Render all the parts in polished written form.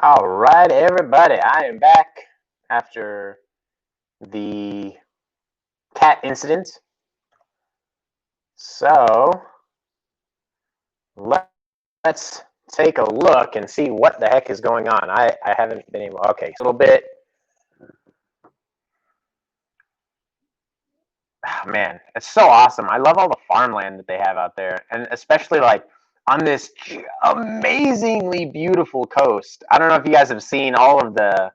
All right, everybody, I am back after the cat incident. So let's take a look and see what the heck is going on. I haven't been able. Okay, a little bit. Oh, man, it's so awesome. I love all the farmland that they have out there, and especially like on this amazingly beautiful coast. I don't know if you guys have seen all of the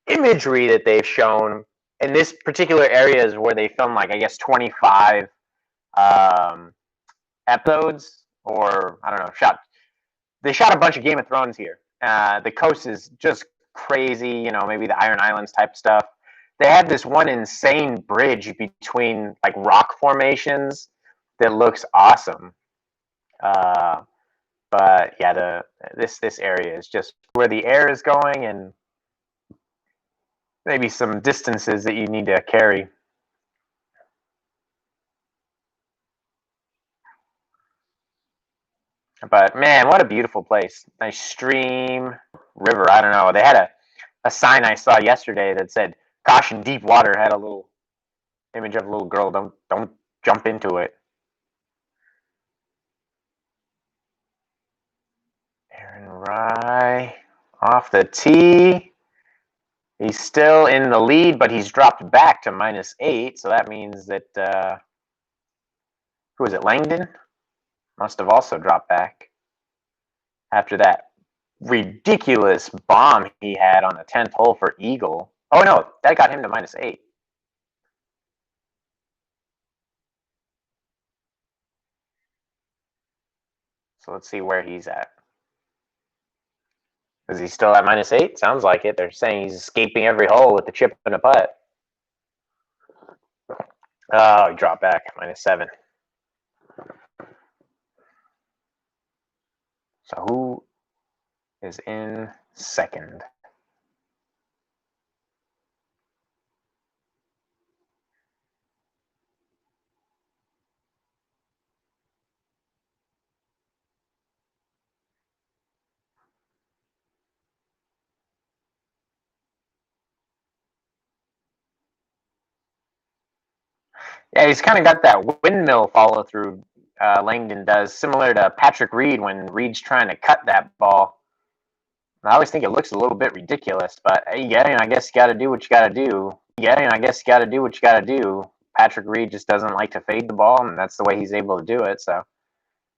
imagery that they've shown in this particular areas where they filmed, like, I guess 25 um, episodes, or I don't know, they shot a bunch of Game of Thrones here. The coast is just crazy, maybe the Iron Islands type stuff. They have this one insane bridge between like rock formations that looks awesome. Uh, but yeah, this area is just where the air is going, and maybe some distances that you need to carry. But man, what a beautiful place. Nice stream, river. I don't know. They had a sign I saw yesterday that said "Caution, deep water." Had a little image of a little girl. Don't jump into it. Aaron Rye off the tee. He's still in the lead, but he's dropped back to -8. So that means that who is it? Langdon must have also dropped back after that ridiculous bomb he had on the 10th hole for eagle. Oh no, that got him to -8. So let's see where he's at. Is he still at -8? Sounds like it. They're saying he's escaping every hole with the chip and a putt. Oh, he dropped back, -7. So who is in second? Yeah, he's kind of got that windmill follow through. Langdon does, similar to Patrick Reed when Reed's trying to cut that ball. I always think it looks a little bit ridiculous, but yeah, I guess you got to do what you got to do. Yeah, I guess you got to do what you got to do. Patrick Reed just doesn't like to fade the ball, and that's the way he's able to do it. So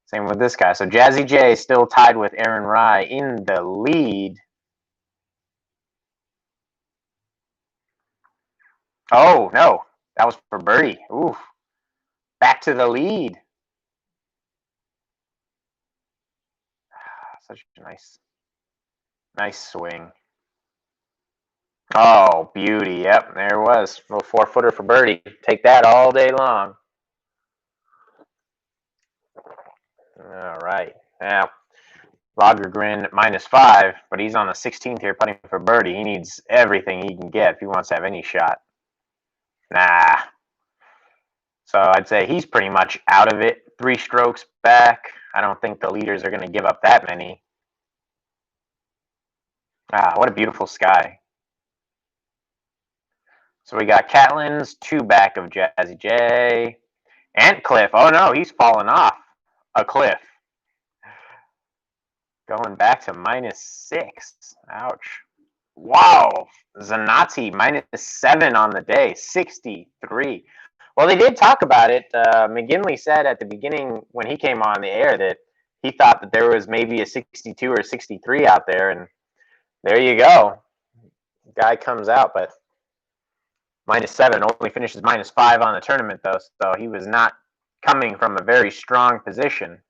same with this guy. So Jazzy J still tied with Aaron Rye in the lead. Oh no, that was for birdie. Ooh, back to the lead. Such a nice swing. Oh, beauty. Yep, there it was. A little 4-footer for birdie. Take that all day long. All right. Now, Lagergren -5, but he's on the 16th here putting for birdie. He needs everything he can get if he wants to have any shot. Nah. So I'd say he's pretty much out of it. 3 strokes back. I don't think the leaders are going to give up that many. Ah, what a beautiful sky. So we got Catlin's 2 back of Jazzy J. Antcliffe. Oh no, he's fallen off a cliff. Going back to -6. Ouch. Wow. Zanati -7 on the day. 63. Well, they did talk about it. McGinley said at the beginning when he came on the air that he thought that there was maybe a 62 or 63 out there, and there you go. Guy comes out, but -7, only finishes -5 on the tournament, though, so he was not coming from a very strong position.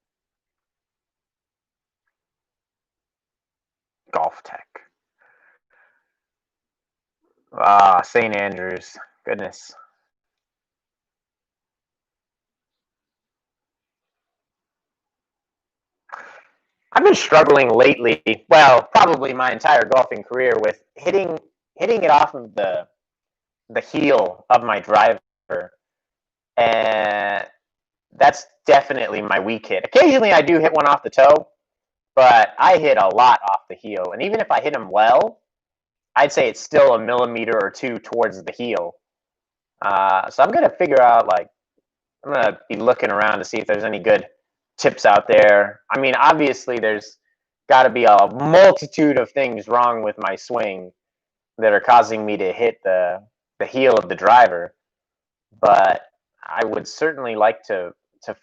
Golf Tech. Ah, St. Andrews. Goodness. I've been struggling lately, well, probably my entire golfing career, with hitting it off of the heel of my driver, and that's definitely my weak hit. Occasionally, I do hit one off the toe, but I hit a lot off the heel. And even if I hit him well, I'd say it's still a millimeter or two towards the heel. So I'm gonna figure out like I'm gonna be looking around to see if there's any good tips out there. I mean, obviously there's got to be a multitude of things wrong with my swing that are causing me to hit the heel of the driver, but I would certainly like to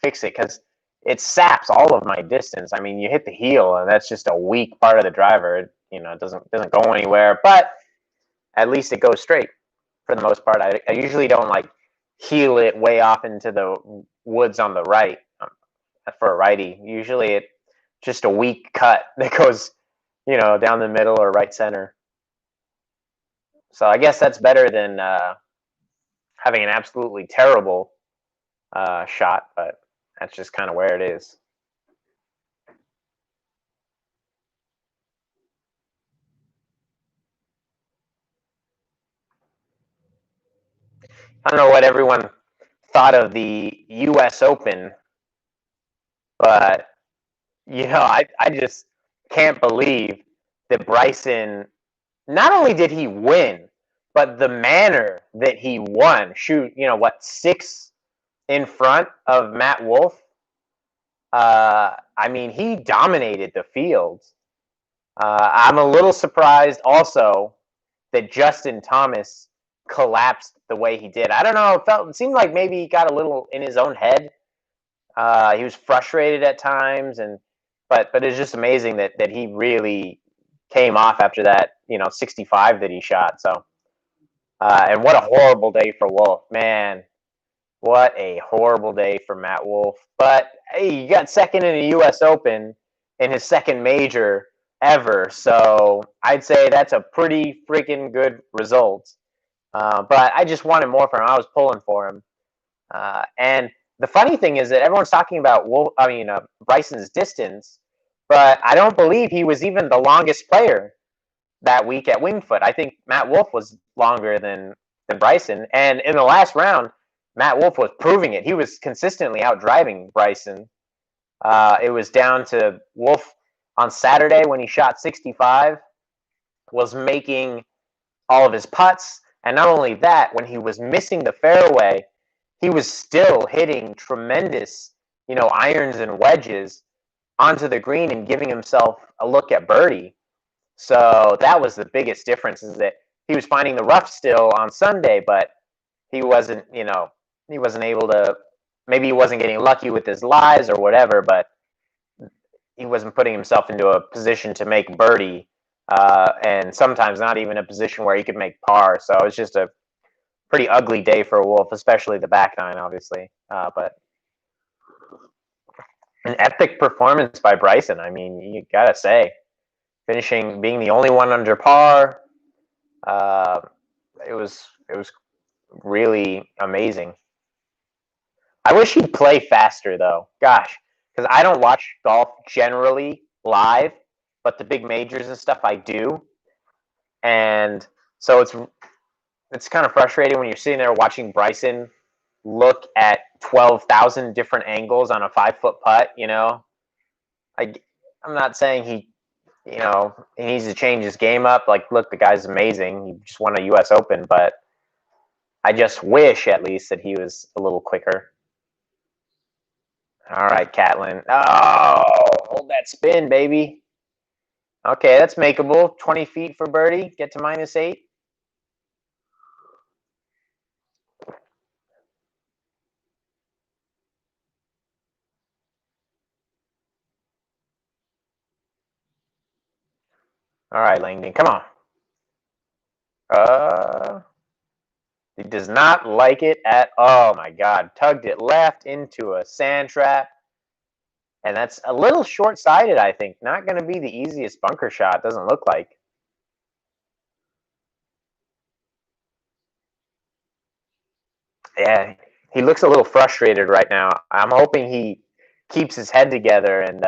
fix it because it saps all of my distance. I mean, you hit the heel, and that's just a weak part of the driver. It doesn't go anywhere, but at least it goes straight for the most part. I usually don't like heel it way off into the woods on the right for a righty. Usually it just a weak cut that goes, down the middle or right center. So I guess that's better than having an absolutely terrible shot, but that's just kind of where it is. I don't know what everyone thought of the U.S. Open, but I just can't believe that Bryson not only did he win, but the manner that he won. Shoot, what, six in front of Matt Wolff? I mean, he dominated the field. I'm a little surprised also that Justin Thomas collapsed the way he did. I don't know. It seemed like maybe he got a little in his own head. He was frustrated at times, but it's just amazing that he really came off after that 65 that he shot. So and what a horrible day for Wolff, man. What a horrible day for Matt Wolff. But hey, you got second in the U.S. Open in his second major ever. So I'd say that's a pretty freaking good result. But I just wanted more from him. I was pulling for him. And the funny thing is that everyone's talking about Bryson's distance, but I don't believe he was even the longest player that week at Wingfoot. I think Matt Wolff was longer than Bryson. And in the last round, Matt Wolff was proving it. He was consistently out driving Bryson. It was down to Wolff on Saturday when he shot 65, was making all of his putts. And not only that, when he was missing the fairway, he was still hitting tremendous, irons and wedges onto the green and giving himself a look at birdie. So that was the biggest difference, is that he was finding the rough still on Sunday, but he wasn't, he wasn't able to. Maybe he wasn't getting lucky with his lies or whatever, but he wasn't putting himself into a position to make birdie, and sometimes not even a position where he could make par. So it's just a pretty ugly day for Wolff, especially the back nine, obviously. But an epic performance by Bryson. I mean, you gotta say, finishing, being the only one under par. Uh, it was really amazing. I wish he'd play faster though. Gosh, because I don't watch golf generally live, but the big majors and stuff I do, and so it's kind of frustrating when you're sitting there watching Bryson look at 12,000 different angles on a 5 foot putt. I I'm not saying he needs to change his game up. Like, look, the guy's amazing. He just won a U.S. Open, but I just wish at least that he was a little quicker. All right, Catlin. Oh, hold that spin, baby. Okay, that's makeable. 20 feet for birdie. Get to -8. All right, Langdon, come on. He does not like it at. Oh my God, tugged it left into a sand trap, and that's a little short-sighted. I think not going to be the easiest bunker shot. Doesn't look like. Yeah, he looks a little frustrated right now. I'm hoping he keeps his head together and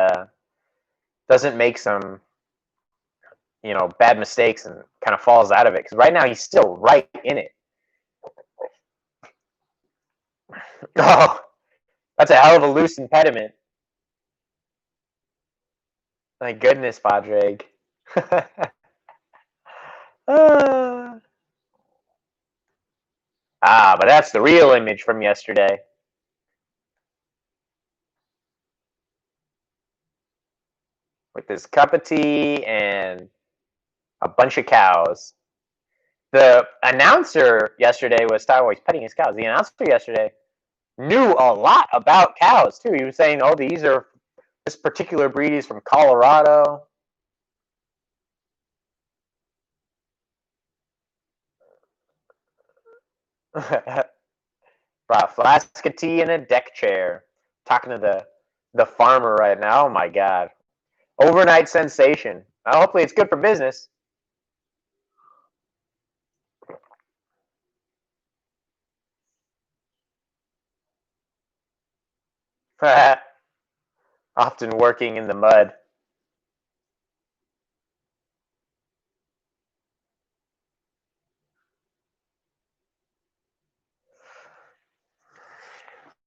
doesn't make some bad mistakes and kind of falls out of it, because right now he's still right in it. Oh, that's a hell of a loose impediment. My goodness, Padraig. Ah, but that's the real image from yesterday. With this cup of tea and a bunch of cows. The announcer yesterday was Starboy's petting his cows. The announcer yesterday knew a lot about cows too. He was saying, "Oh, this particular breed is from Colorado." Brought a flask of tea and a deck chair. Talking to the farmer right now. Oh my god, overnight sensation. Hopefully, it's good for business. Often working in the mud.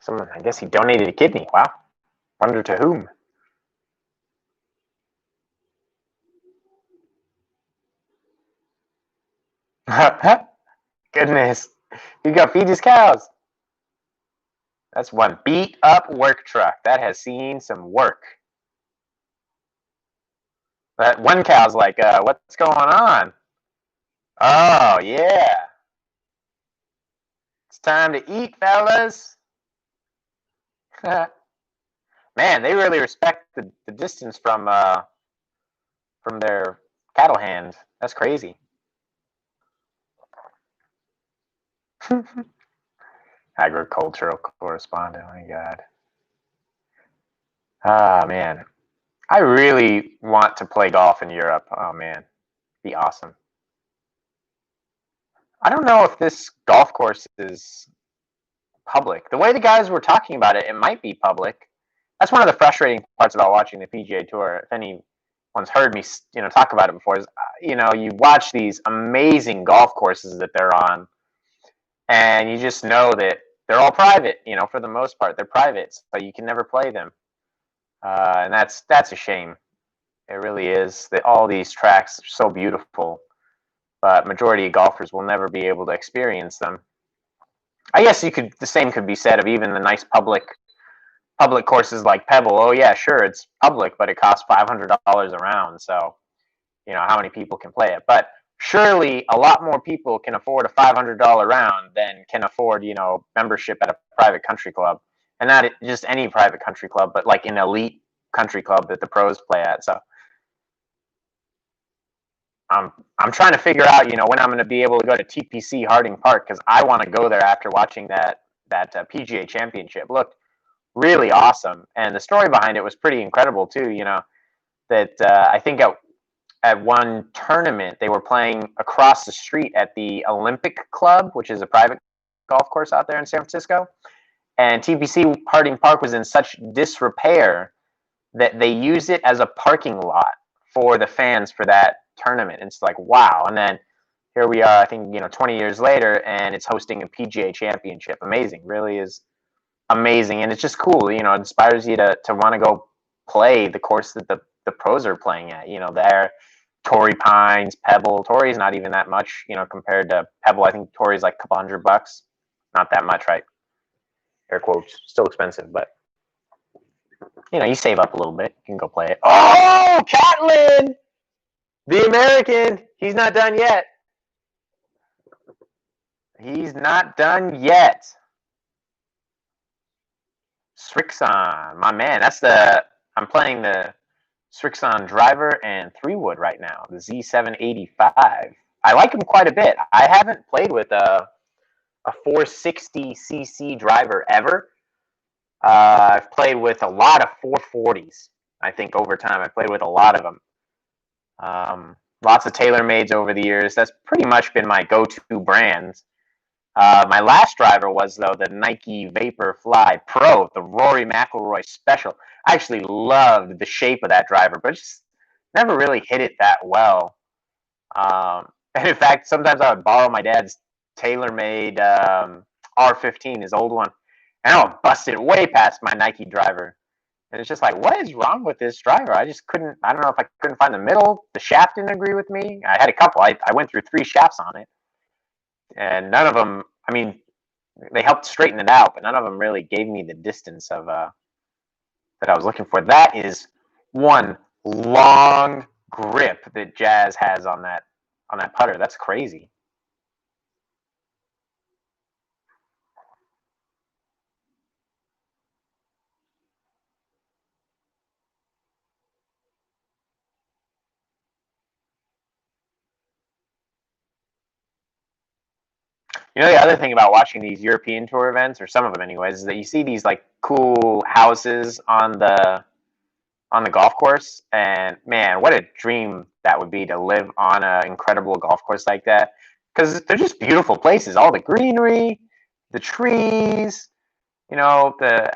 Someone, I guess he donated a kidney. Wow. Wonder to whom. Goodness. You got to feed his cows. That's one beat up work truck. That has seen some work. That one cow's like, what's going on? Oh, yeah. It's time to eat, fellas. Man, they really respect the distance from their cattle hand. That's crazy. Agricultural correspondent. Oh my God. Ah, man. I really want to play golf in Europe. Oh, man. Be awesome. I don't know if this golf course is public. The way the guys were talking about it, it might be public. That's one of the frustrating parts about watching the PGA Tour. If anyone's heard me, talk about it before, is you watch these amazing golf courses that they're on, and you just know that they're all private. For the most part, they're private, so you can never play them, and that's a shame. It really is. That all these tracks are so beautiful, but majority of golfers will never be able to experience them. I guess the same could be said of even the nice public courses like Pebble. Oh yeah, sure, it's public, but it costs $500 a round. So how many people can play it? But surely a lot more people can afford a $500 round than can afford membership at a private country club, and not just any private country club, but like an elite country club that the pros play at. So I'm trying to figure out when I'm going to be able to go to TPC Harding Park because I want to go there after watching that PGA Championship. Looked really awesome, and the story behind it was pretty incredible too. That I think at one tournament they were playing across the street at the Olympic Club, which is a private golf course out there in San Francisco, and TPC Harding Park was in such disrepair that they used it as a parking lot for the fans for that tournament. And it's like, wow. And then here we are, I think, 20 years later, and it's hosting a PGA championship. Amazing. Really is amazing. And it's just cool. It inspires you to want to go play the course that the pros are playing at. There, Torrey Pines, Pebble. Torrey's not even that much, compared to Pebble. I think Torrey's like a couple $100. Not that much, right? Air quotes. Still expensive, but you save up a little bit. You can go play it. Oh, Catlin! The American. He's not done yet. He's not done yet. Srixon, my man. I'm playing the Srixon driver and 3-wood right now, the Z785. I like him quite a bit. I haven't played with a 460cc driver ever. I've played with a lot of 440s. I think over time I've played with a lot of them. Lots of TaylorMades over the years. That's pretty much been my go-to brand. My last driver was, though, the Nike Vaporfly Pro, the Rory McIlroy Special. I actually loved the shape of that driver, but just never really hit it that well. And in fact, sometimes I would borrow my dad's TaylorMade R15, his old one, and I would bust it way past my Nike driver. And it's just like, what is wrong with this driver? I just couldn't. I don't know if I couldn't find the middle. The shaft didn't agree with me. I had a couple. I went through 3 shafts on it, and none of them. I mean, they helped straighten it out, but none of them really gave me the distance of that I was looking for. That is one long grip that Jazz has on that putter. That's crazy. You know, the other thing about watching these European tour events, or some of them anyways, is that you see these like cool houses on the golf course, and man, what a dream that would be to live on an incredible golf course like that, because they're just beautiful places. All the greenery, the trees, the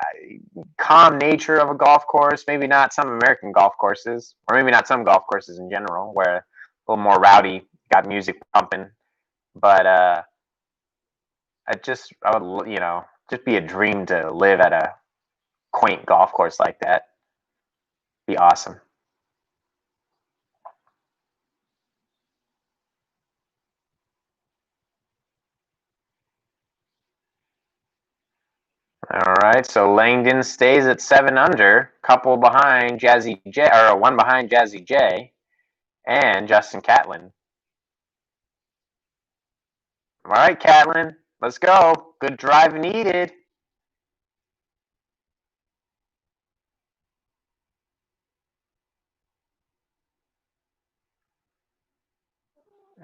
calm nature of a golf course. Maybe not some American golf courses, or maybe not some golf courses in general, where a little more rowdy, got music pumping. But I would, just be a dream to live at a quaint golf course like that. Be awesome. All right, so Langdon stays at 7 under, couple behind Jazzy J, or one behind Jazzy J, and Justin Catlin. All right, Catlin, let's go. Good drive needed.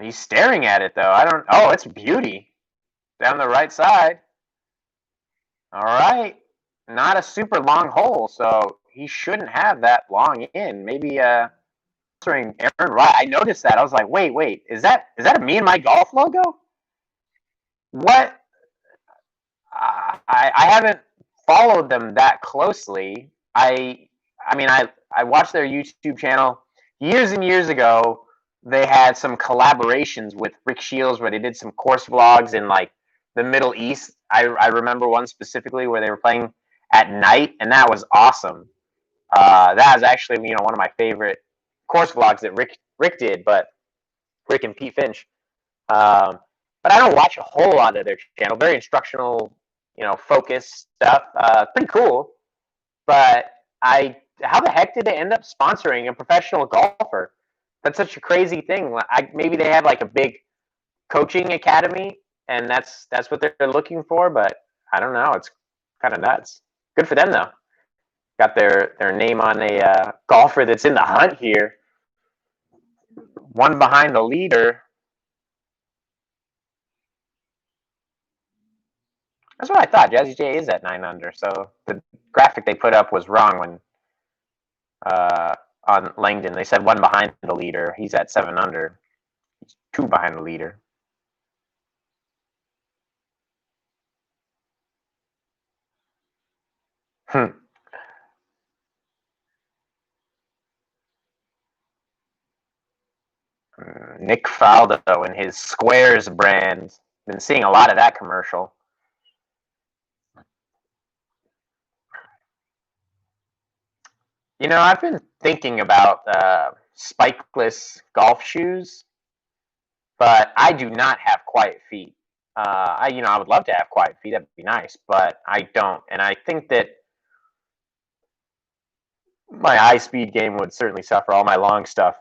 He's staring at it though. I don't. Oh, it's beauty down the right side. All right, not a super long hole, so he shouldn't have that long in. Maybe answering Aaron Wright. I noticed that. I was like, wait, is that a me and my golf logo? What? I haven't followed them that closely. I mean I watched their YouTube channel years and years ago. They had some collaborations with Rick Shields where they did some course vlogs in like the Middle East. I remember one specifically where they were playing at night, and that was awesome. That was actually one of my favorite course vlogs that Rick did, but Rick and Pete Finch. Um, but I don't watch a whole lot of their channel. Very instructional, focused stuff. Pretty cool. But how the heck did they end up sponsoring a professional golfer? That's such a crazy thing. Maybe they have like a big coaching academy, and that's what they're looking for. But I don't know. It's kind of nuts. Good for them though. Got their name on a golfer that's in the hunt here. One behind the leader. That's what I thought. Jazzy J is at 9 under. So the graphic they put up was wrong when on Langdon. They said one behind the leader. He's at 7 under. He's 2 behind the leader. Nick Faldo and his Squares brand. Been seeing a lot of that commercial. I've been thinking about spikeless golf shoes, but I do not have quiet feet. I would love to have quiet feet. That'd be nice, but I don't, and I think that my high speed game would certainly suffer. All my long stuff,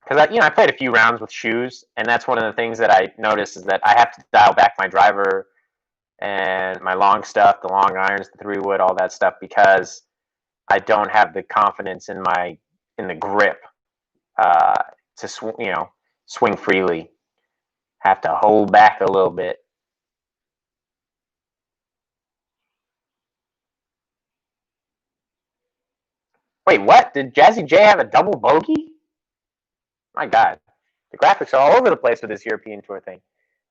because I played a few rounds with shoes, and that's one of the things that I noticed is that I have to dial back my driver and my long stuff, the long irons, the 3-wood, all that stuff, because I don't have the confidence in the grip uh, to swing freely. Have to hold back a little bit. Wait, what? Did Jazzy J have a double bogey? My God, the graphics are all over the place with this European Tour thing.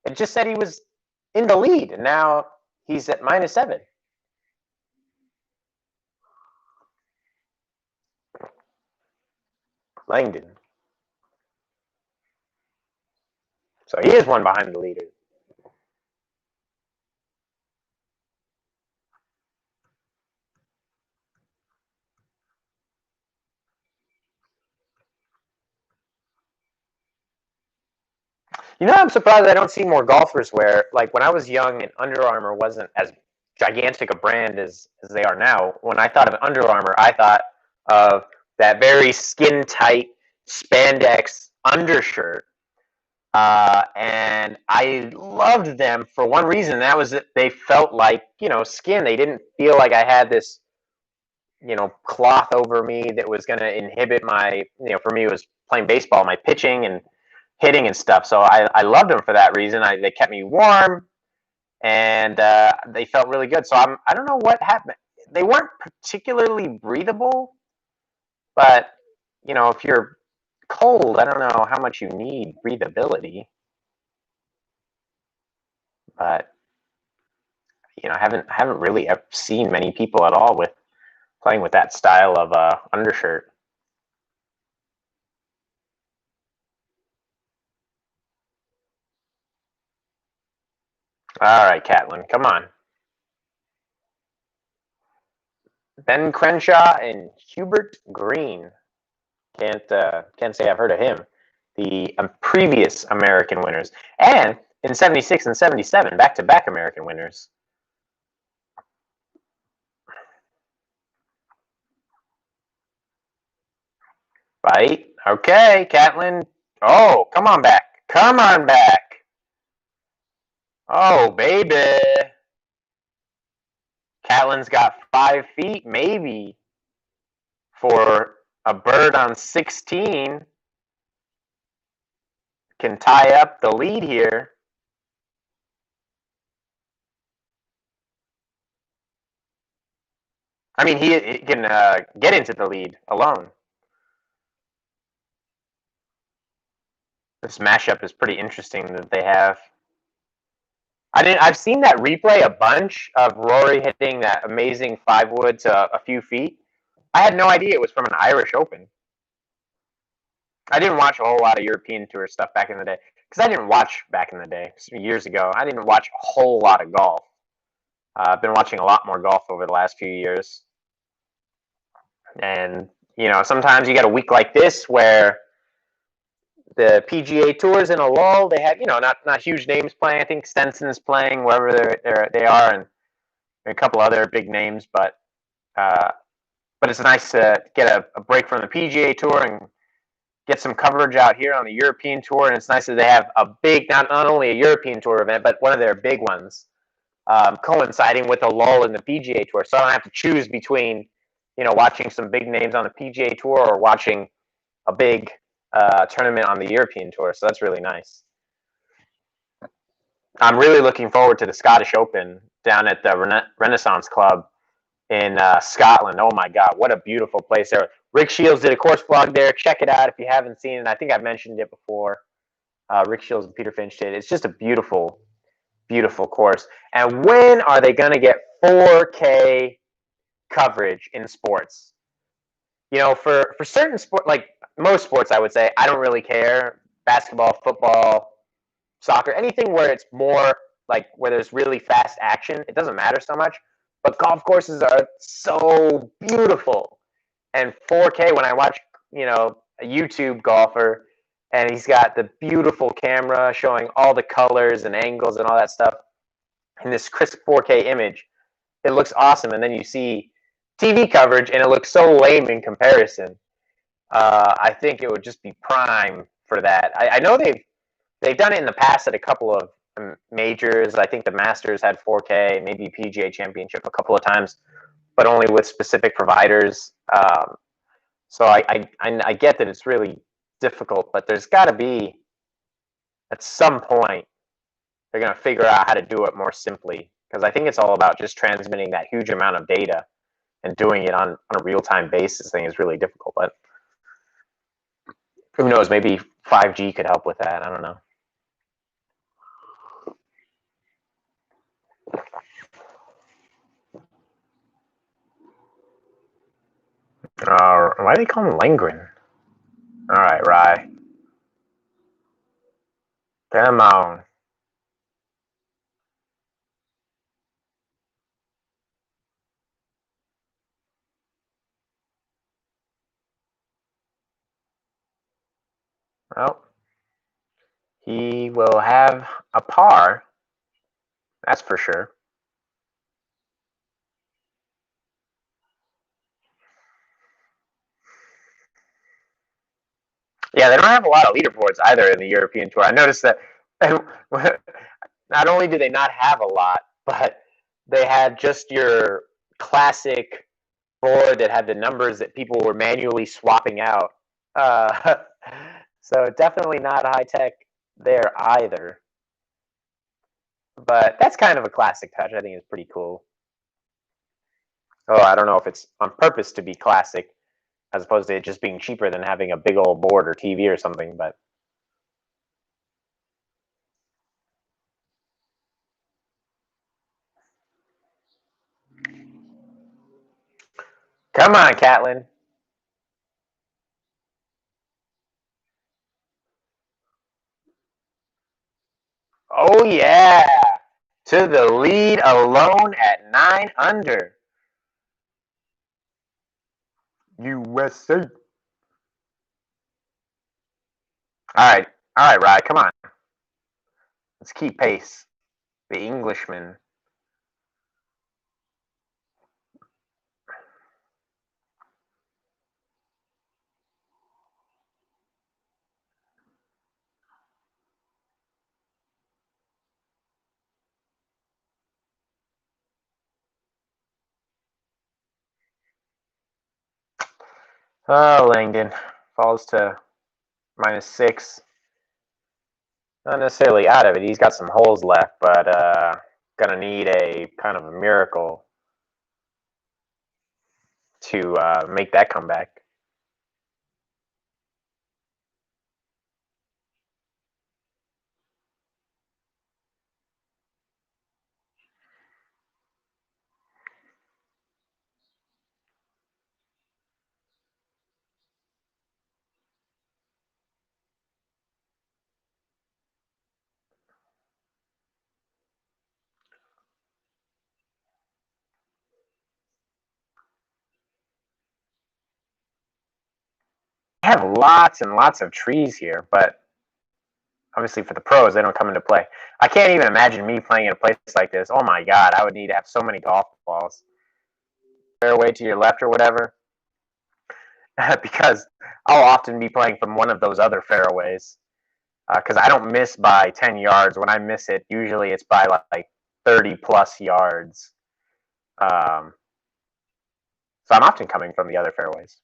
It just said he was in the lead, and now he's at -7. Langdon. So he is one behind the leader. I'm surprised I don't see more golfers where, like, when I was young and Under Armour wasn't as gigantic a brand as they are now. When I thought of Under Armour, I thought of that very skin tight spandex undershirt. And I loved them for one reason. That was that they felt like, skin. They didn't feel like I had this, cloth over me that was going to inhibit my, for me, it was playing baseball, my pitching and hitting and stuff. So I loved them for that reason. They kept me warm, and they felt really good. So I don't know what happened. They weren't particularly breathable, but if you're cold, I don't know how much you need breathability. But I haven't really ever seen many people at all with playing with that style of undershirt. All right, Catlin, come on. Ben Crenshaw and Hubert Green. Can't say I've heard of him. The previous American winners, and in '76 and '77, back-to-back American winners. Right? Okay, Catlin. Oh, come on back. Come on back. Oh, baby. Catlin's got 5 feet, maybe, for a bird on 16. Can tie up the lead here. I mean, he can get into the lead alone. This mashup is pretty interesting that they have. I've seen that replay a bunch of Rory hitting that amazing 5-wood to a few feet. I had no idea it was from an Irish Open. I didn't watch a whole lot of European Tour stuff back in the day because I didn't watch back in the day years ago. I didn't watch a whole lot of golf. I've been watching a lot more golf over the last few years, and sometimes you get a week like this where the PGA Tour's in a lull. They have not huge names playing. I think Stenson's playing wherever they are, and a couple other big names, uh, but it's nice to get a break from the PGA Tour and get some coverage out here on the European Tour. And it's nice that they have a big, not only a European Tour event, but one of their big ones coinciding with a lull in the PGA Tour. So I don't have to choose between, watching some big names on the PGA Tour or watching a big tournament on the European Tour. So that's really nice. I'm really looking forward to the Scottish Open down at the Renaissance Club in Scotland. Oh my God, what a beautiful place there. Rick Shields did a course vlog there. Check it out if you haven't seen it. I think I've mentioned it before. Rick Shields and Peter Finch did. It's just a beautiful, beautiful course. And when are they going to get 4K coverage in sports? For certain sport, like most sports, I would say I don't really care. Basketball, football, soccer, anything where it's more like where there's really fast action, it doesn't matter so much. But golf courses are so beautiful. And 4K, when I watch, a YouTube golfer and he's got the beautiful camera showing all the colors and angles and all that stuff in this crisp 4K image, it looks awesome. And then you see TV coverage and it looks so lame in comparison. I think it would just be prime for that. I know they've done it in the past at a couple of majors. I think the Masters had 4K, maybe PGA Championship a couple of times, but only with specific providers. So I get that it's really difficult, but there's got to be at some point they're going to figure out how to do it more simply, because I think it's all about just transmitting that huge amount of data and doing it on a real time basis. I think is really difficult, but who knows? Maybe 5G could help with that. I don't know. Why do they call him Langren? All right, Rye. Come on. Well, He will have a par, that's for sure. Yeah, they don't have a lot of leaderboards either in the European Tour. I noticed that not only do they not have a lot, but they had just your classic board that had the numbers that people were manually swapping out. Uh, so definitely not high tech there either. But that's kind of a classic touch. I think it's pretty cool. Oh, I don't know if it's on purpose to be classic as opposed to it just being cheaper than having a big old board or TV or something, but come on, Catlin. Oh yeah. To the lead alone at 9 under. USA. All right, Rod, come on. Let's keep pace. The Englishman. Oh, Langdon falls to -6. Not necessarily out of it. He's got some holes left, but gonna need a kind of a miracle to make that comeback. I have lots and lots of trees here, but obviously for the pros, they don't come into play. I can't even imagine me playing in a place like this. Oh my god, I would need to have so many golf balls. Fairway to your left or whatever, because I'll often be playing from one of those other fairways. Because I don't miss by 10 yards. When I miss it, usually it's by like 30 plus yards. Um, so I'm often coming from the other fairways.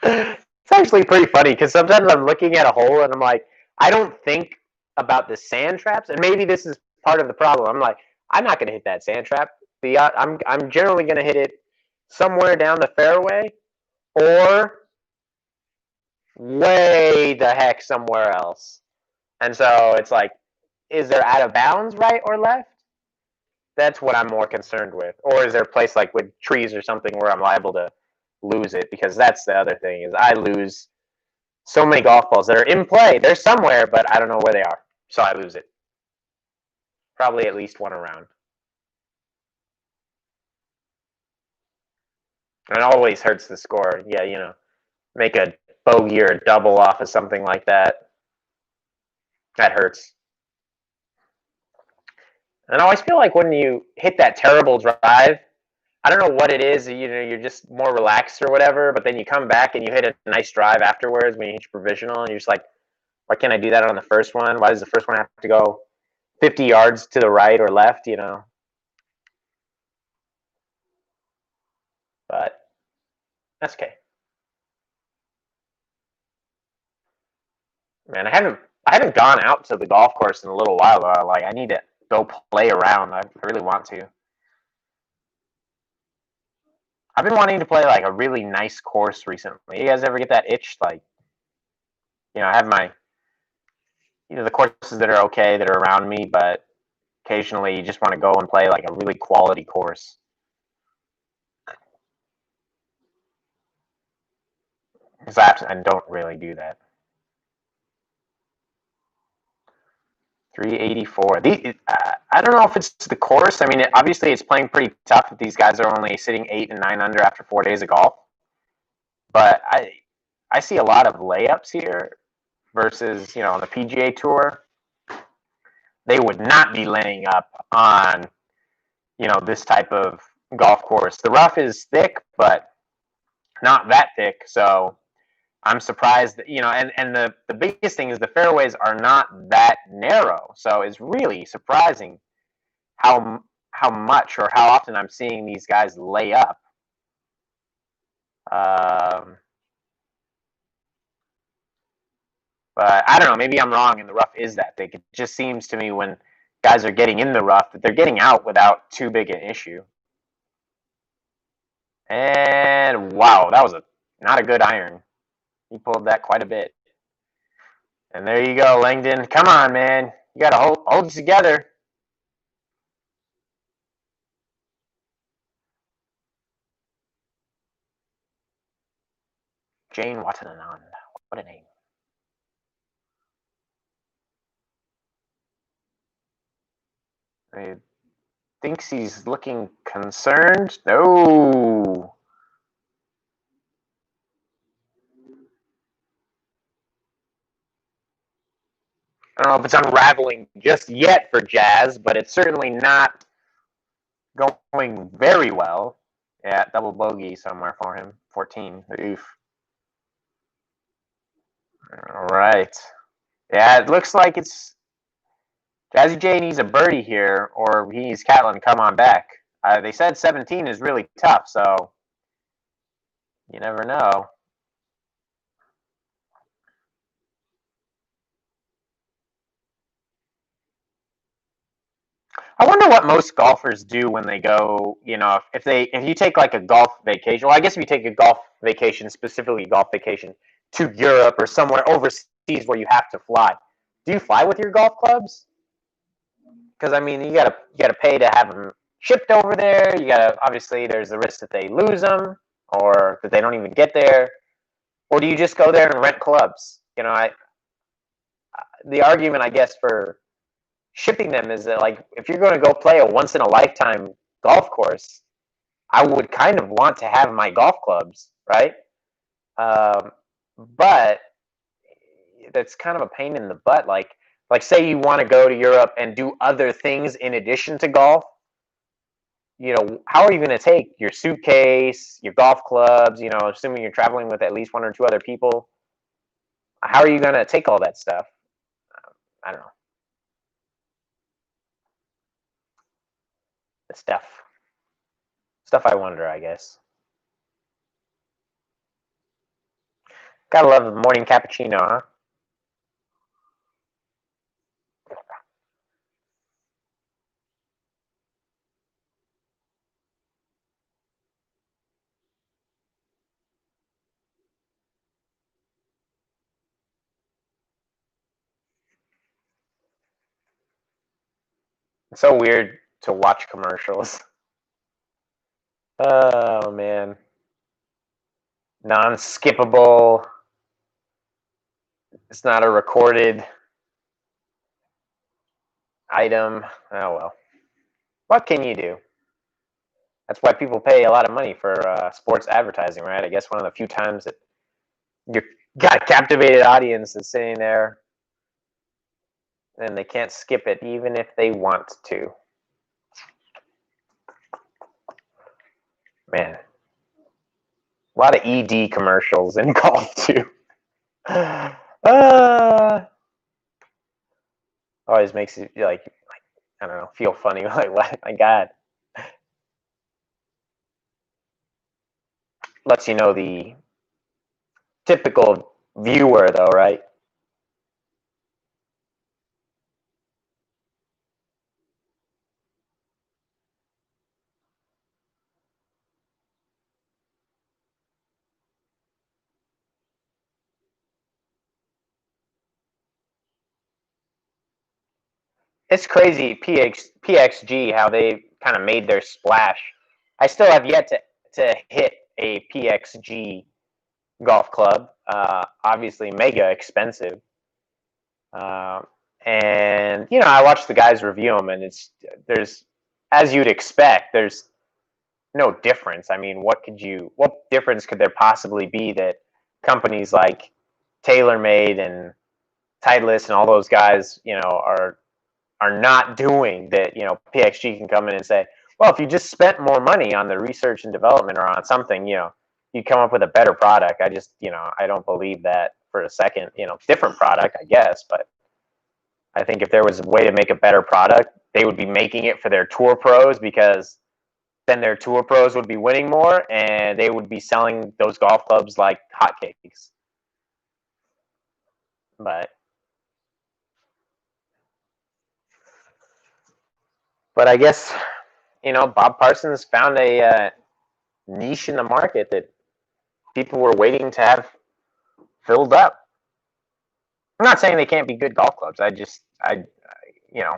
It's actually pretty funny because sometimes I'm looking at a hole and I'm like, I don't think about the sand traps, and maybe this is part of the problem. I'm like, I'm not going to hit that sand trap. I'm generally going to hit it somewhere down the fairway or way the heck somewhere else. And so it's like, is there out of bounds right or left? That's what I'm more concerned with. Or is there a place like with trees or something where I'm liable to lose it? Because that's the other thing is I lose so many golf balls that are in play. They're somewhere, but I don't know where they are. So I lose it. Probably at least one around. And it always hurts the score. Yeah, make a bogey or a double off of something like that. That hurts. And I always feel like when you hit that terrible drive, I don't know what it is. You're just more relaxed or whatever. But then you come back and you hit a nice drive afterwards when you hit your provisional, and you're just like, why can't I do that on the first one? Why does the first one have to go 50 yards to the right or left? But that's okay. Man, I haven't gone out to the golf course in a little while. Like I need to go play around. I really want to. I've been wanting to play like a really nice course recently. You guys ever get that itch? Like, I have my, the courses that are okay that are around me, but occasionally you just want to go and play like a really quality course. Because I don't really do that. 384. I don't know if it's the course. I mean, obviously it's playing pretty tough if these guys are only sitting 8 and 9 under after 4 days of golf. But I I see a lot of layups here versus, on the PGA Tour, they would not be laying up on, this type of golf course. The rough is thick, but not that thick. So I'm surprised that, and the biggest thing is the fairways are not that narrow. So it's really surprising how much or how often I'm seeing these guys lay up. But I don't know. Maybe I'm wrong, and the rough is that thick. It just seems to me when guys are getting in the rough that they're getting out without too big an issue. And wow, that was not a good iron. He pulled that quite a bit. And there you go, Langdon. Come on, man. You got to hold it together. Jane Watanabe. What a name. He thinks he's looking concerned. No. I don't know if it's unraveling just yet for Jazz, but it's certainly not going very well. Yeah, double bogey somewhere for him. 14. Oof. All right. Yeah, it looks like it's Jazzy J needs a birdie here, or he needs Catlin to come on back. They said 17 is really tough, so you never know. I wonder what most golfers do when they go, if you take like a golf vacation, well, I guess if you take a golf vacation, specifically golf vacation to Europe or somewhere overseas where you have to fly, do you fly with your golf clubs? Because I mean, you gotta pay to have them shipped over there. You gotta obviously there's the risk that they lose them or that they don't even get there, or do you just go there and rent clubs? The argument I guess for shipping them is that like if you're going to go play a once in a lifetime golf course, I would kind of want to have my golf clubs, right? Um, but that's kind of a pain in the butt. Like say you want to go to Europe and do other things in addition to golf. How are you going to take your suitcase, your golf clubs? Assuming you're traveling with at least one or two other people, how are you going to take all that stuff? I don't know. The stuff I wonder, I guess. Gotta love the morning cappuccino, huh? It's so weird to watch commercials. Oh man. Non-skippable. It's not a recorded item. Oh well. What can you do? That's why people pay a lot of money for sports advertising, right? I guess one of the few times that you got a captivated audience that's sitting there and they can't skip it even if they want to. Man. A lot of ED commercials in golf too. Always makes you like I don't know, feel funny. Like what? My God. Lets you know the typical viewer though, right? It's crazy PXG how they kind of made their splash. I still have yet to hit a PXG golf club. Obviously, mega expensive. Uh, and I watched the guys review them, and there's as you'd expect. There's no difference. I mean, what difference could there possibly be that companies like TaylorMade and Titleist and all those guys, are not doing that. PXG can come in and say, well, if you just spent more money on the research and development or on something, you'd come up with a better product. I don't believe that for a second. Different product, I guess, but I think if there was a way to make a better product, they would be making it for their tour pros, because then their tour pros would be winning more and they would be selling those golf clubs like hotcakes. But I guess Bob Parsons found a niche in the market that people were waiting to have filled up. I'm not saying they can't be good golf clubs. You know,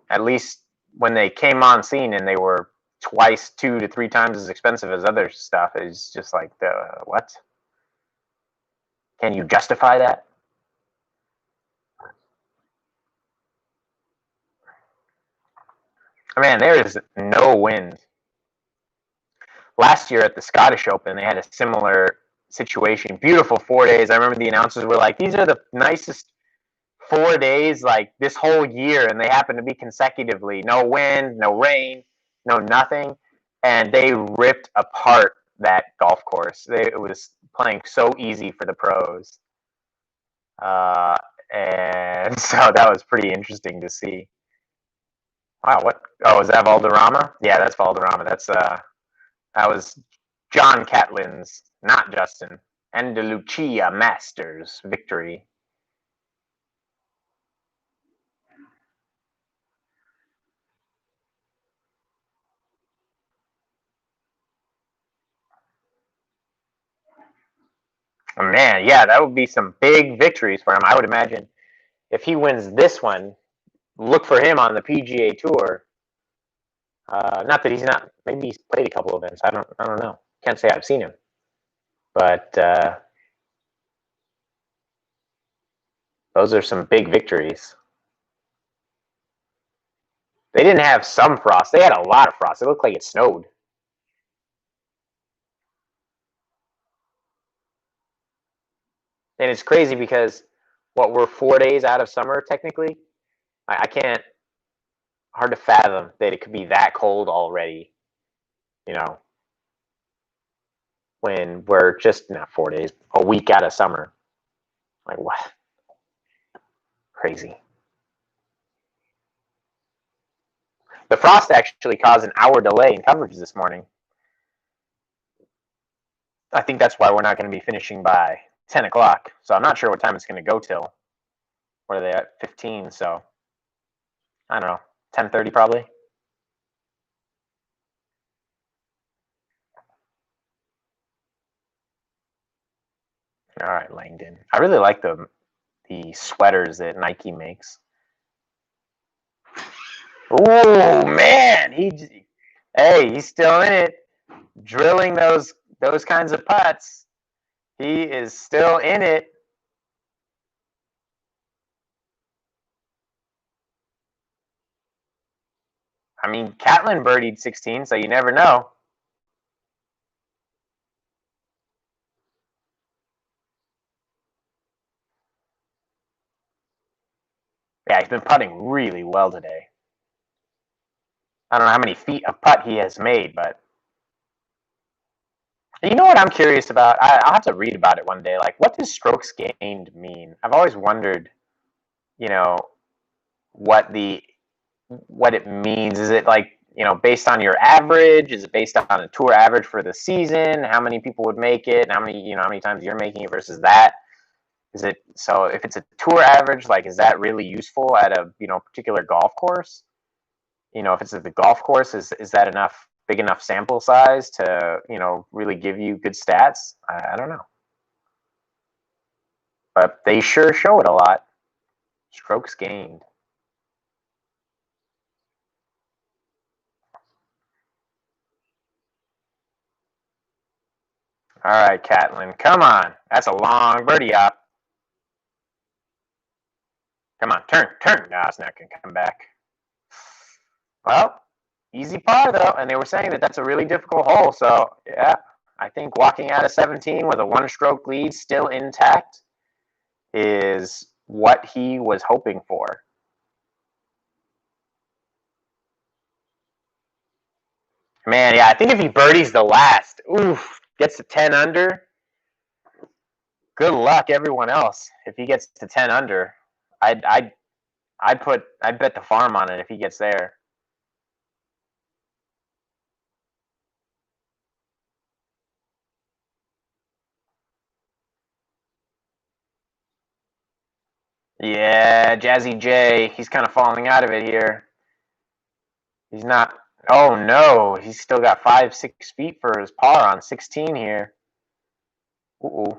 at least when they came on scene and they were twice, 2 to 3 times as expensive as other stuff, is just like, what? Can you justify that? Man, there is no wind. Last year at the Scottish Open, they had a similar situation. Beautiful 4 days. I remember the announcers were like, these are the nicest 4 days like this whole year, and they happen to be consecutively. No wind, no rain, no nothing. And they ripped apart that golf course. It was playing so easy for the pros. And so that was pretty interesting to see. Wow, what? Oh, is that Valderrama? Yeah, that's Valderrama. That was John Catlin's, not Justin, Andalucia Masters victory. Oh, man, yeah, that would be some big victories for him. I would imagine if he wins this one, look for him on the PGA Tour. Not that he's not. Maybe he's played a couple events. I don't know. Can't say I've seen him, but those are some big victories. They didn't have some frost. They had a lot of frost. It looked like it snowed. And it's crazy because we're 4 days out of summer technically. I can't. Hard to fathom that it could be that cold already. You know, when we're just not 4 days, a week out of summer. Like, what? Crazy. The frost actually caused an hour delay in coverage this morning. I think that's why we're not going to be finishing by 10 o'clock. So I'm not sure what time it's going to go till. What are they at? 15. So I don't know. 10:30 probably. All right, Langdon. I really like the sweaters that Nike makes. Oh man, he's still in it, drilling those kinds of putts. He is still in it. I mean, Catlin birdied 16, so you never know. Yeah, he's been putting really well today. I don't know how many feet of putt he has made, but you know what I'm curious about? I'll have to read about it one day. Like, what does strokes gained mean? I've always wondered, you know, what it means. Is it like, based on your average? Is it based on a tour average for the season? How many people would make it? How many times you're making it versus that? Is it so if it's a tour average, like, is that really useful at a particular golf course? If it's at the golf course, is that big enough sample size to really give you good stats? I don't know, but they sure show it a lot. Strokes gained. All right, Catlin, come on. That's a long birdie up. Come on, turn. No, it's not going to come back. Well, easy par though, and they were saying that that's a really difficult hole. So yeah, I think walking out of 17 with a one-stroke lead still intact is what he was hoping for. Man, yeah, I think if he birdies the last, oof, gets to 10 under, good luck everyone else. If he gets to 10 under, I'd bet the farm on it if he gets there. Yeah, Jazzy J, he's kind of falling out of it here. He's not. Oh no, he's still got 5-6 feet for his par on 16 here. Ooh.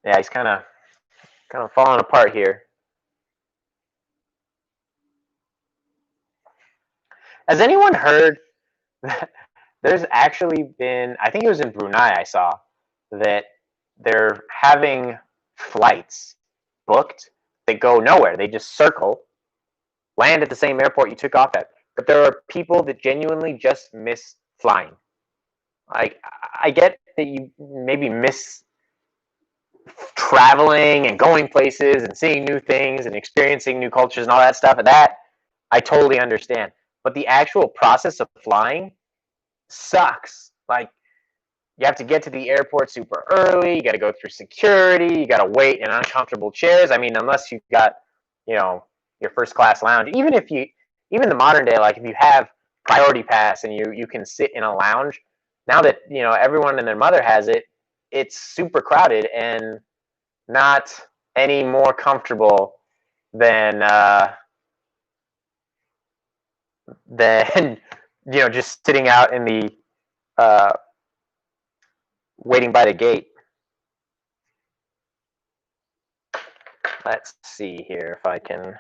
Yeah, he's kind of falling apart here. Has anyone heard that there's actually been, I think it was in Brunei I saw, that they're having flights booked that go nowhere. They just circle, land at the same airport you took off at. But there are people that genuinely just miss flying. Like, I get that you maybe miss traveling and going places and seeing new things and experiencing new cultures and all that stuff. And that I totally understand. But the actual process of flying sucks. Like, you have to get to the airport super early. You got to go through security. You got to wait in uncomfortable chairs. I mean, unless you've got, your first class lounge. Even the modern day, like if you have priority pass and you can sit in a lounge. Now that everyone and their mother has it, it's super crowded and not any more comfortable than than just sitting out in the waiting by the gate. Let's see here if I can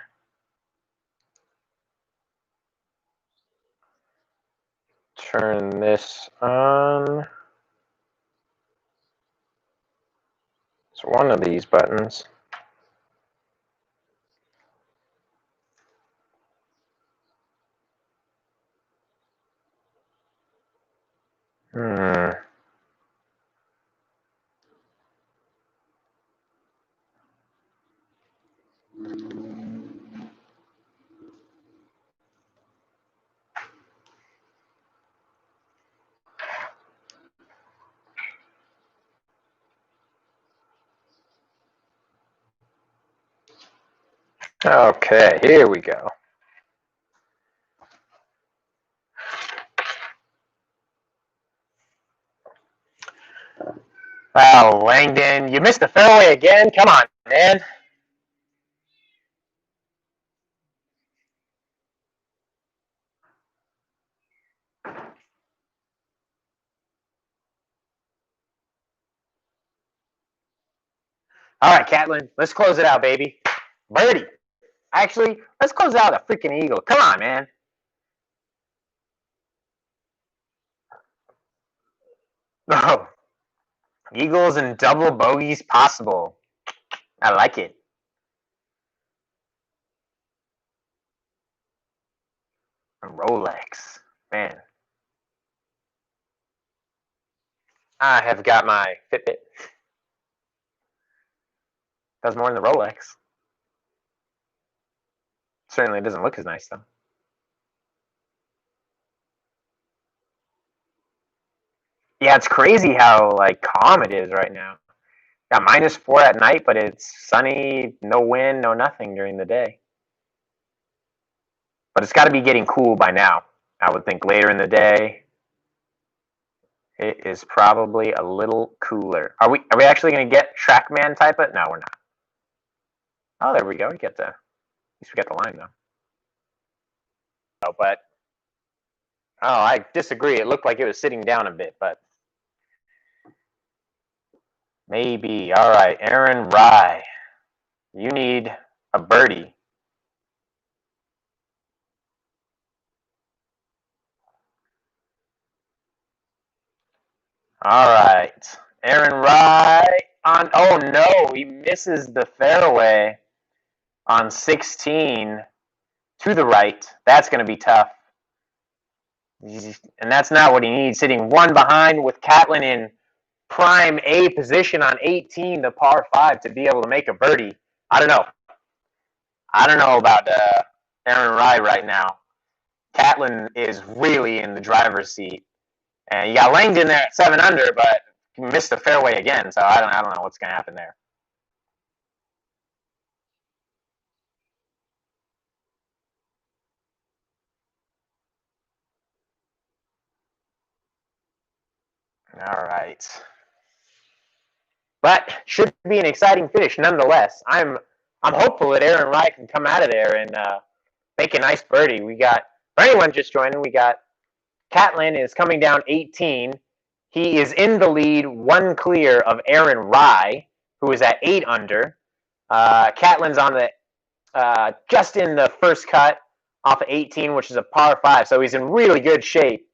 turn this on. It's one of these buttons. Okay, here we go. Wow, Langdon, you missed the fairway again? Come on, man. All right, Catlin, let's close it out, baby. Birdie. Actually, let's close out a freaking eagle. Come on, man. Oh, eagles and double bogeys possible. I like it. A Rolex. Man. I have got my Fitbit. Does more than the Rolex. Certainly doesn't look as nice, though. Yeah, it's crazy how calm it is right now. Got -4 at night, but it's sunny, no wind, no nothing during the day. But it's got to be getting cool by now. I would think later in the day, it is probably a little cooler. Are we actually going to get TrackMan type it? No, we're not. Oh, there we go. We get at least we got the line though. Oh, but I disagree. It looked like it was sitting down a bit, but maybe. All right, Aaron Rye, you need a birdie. All right, Aaron Rye on. Oh no, he misses the fairway on 16 to the right. That's going to be tough. And that's not what he needs. Sitting one behind with Catlin in prime A position on 18, the par 5, to be able to make a birdie. I don't know. I don't know about Aaron Rai right now. Catlin is really in the driver's seat. And you got Langdon there at 7 under, but missed the fairway again. So I don't know what's going to happen there. All right. But should be an exciting finish nonetheless. I'm hopeful that Aaron Rai can come out of there and make a nice birdie. We got, for anyone just joining, we got Catlin is coming down 18. He is in the lead, one clear of Aaron Rai, who is at 8 under. Catlin's on the just in the first cut off of 18, which is a par 5, so he's in really good shape.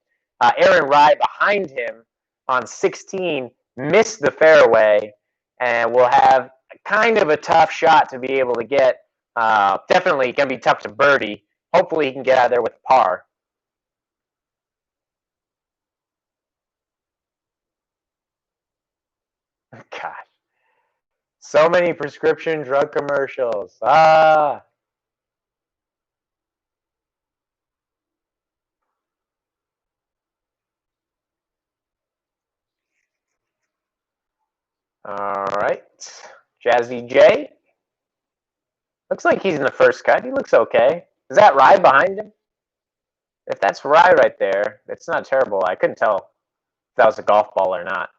Aaron Rai behind him on 16 missed the fairway and will have kind of a tough shot to be able to get. Definitely going to be tough to birdie. Hopefully he can get out of there with par. Gosh, so many prescription drug commercials. Ah. All right. Jazzy J. Looks like he's in the first cut. He looks okay. Is that Rye behind him? If that's Rye right there, it's not terrible. I couldn't tell if that was a golf ball or not.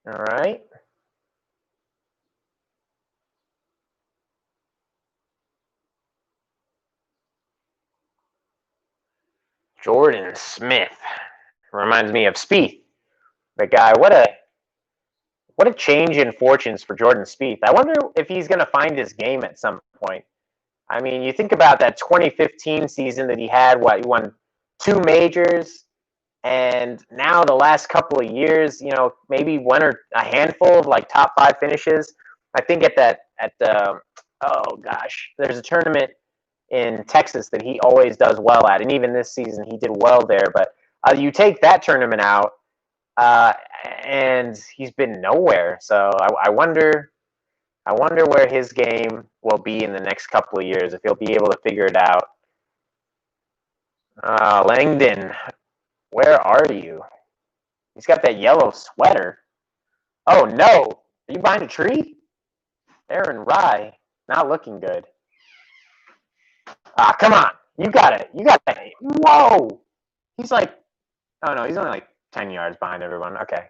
All right. Jordan Smith reminds me of Spieth. The guy, what a change in fortunes for Jordan Spieth. I wonder if he's going to find his game at some point. I mean, you think about that 2015 season that he had. What, he won 2 majors, and now the last couple of years, maybe one or a handful of like top 5 finishes. I think at the oh gosh, there's a tournament in Texas that he always does well at, and even this season he did well there. But you take that tournament out, uh, and he's been nowhere. So I wonder where his game will be in the next couple of years, if he'll be able to figure it out. Langdon, where are you? He's got that yellow sweater. Oh no! Are you behind a tree? Aaron Rye, not looking good. Come on! You got it! You got it! Whoa! He's like, oh no, he's only like 10 yards behind everyone. Okay,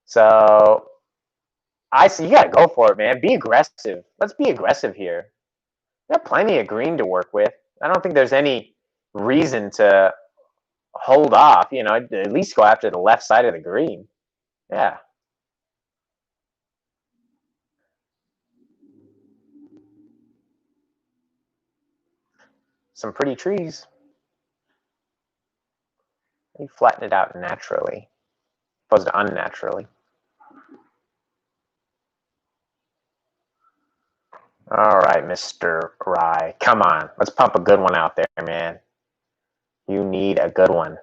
so I see. You gotta go for it, man. Be aggressive. Let's be aggressive here. We got plenty of green to work with. I don't think there's any reason to hold off. At least go after the left side of the green. Yeah. Some pretty trees. You flatten it out naturally, opposed to unnaturally. All right, Mr. Rye. Come on. Let's pump a good one out there, man. You need a good one.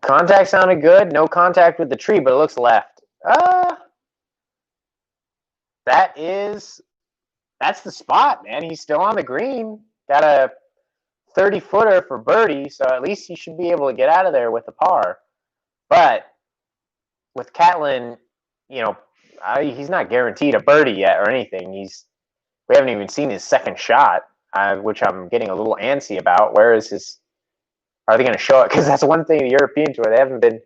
Contact sounded good. No contact with the tree, but it looks left. That's the spot, man. He's still on the green. Got a 30-footer for birdie, so at least he should be able to get out of there with a par. But with Catlin, he's not guaranteed a birdie yet or anything. We haven't even seen his second shot, which I'm getting a little antsy about. Where is his? Are they going to show it? Because that's one thing the European Tour, they haven't been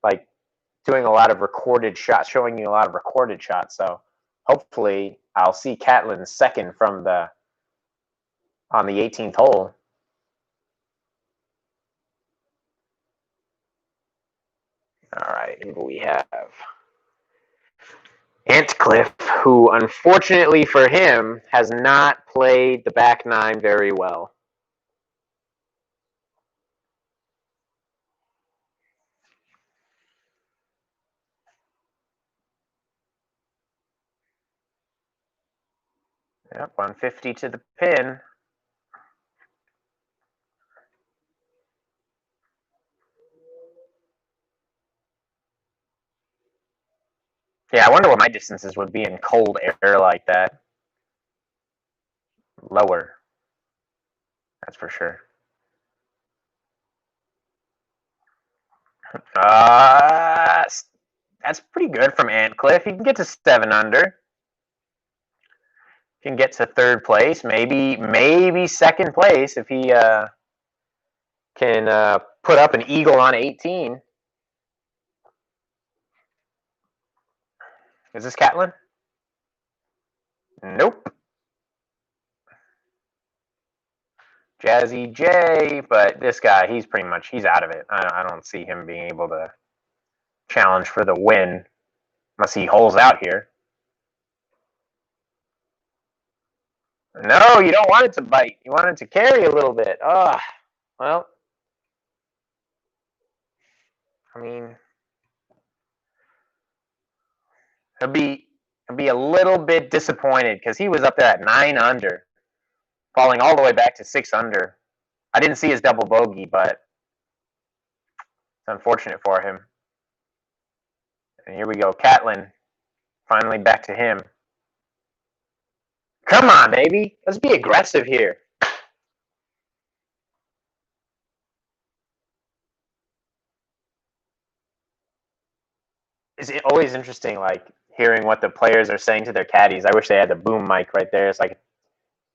like doing a lot of recorded shots, showing you a lot of recorded shots. So hopefully I'll see Catlin's second on the 18th hole. All right, who do we have? Antcliffe, who unfortunately for him has not played the back nine very well. Yep, 150 to the pin. Yeah, I wonder what my distances would be in cold air like that. Lower, that's for sure. Uh, that's pretty good from Antcliffe. He can get to 7 under. Can get to third place, maybe second place if he can put up an eagle on 18. Is this Catlin? Nope. Jazzy J, but this guy, he's out of it. I don't see him being able to challenge for the win unless he holes out here. No, you don't want it to bite. You want it to carry a little bit. Oh, well, I mean, he'll be a little bit disappointed because he was up there at 9 under, falling all the way back to 6 under. I didn't see his double bogey, but it's unfortunate for him. And here we go, Catlin. Finally back to him. Come on, baby. Let's be aggressive here. It's always interesting, like, hearing what the players are saying to their caddies. I wish they had the boom mic right there so I could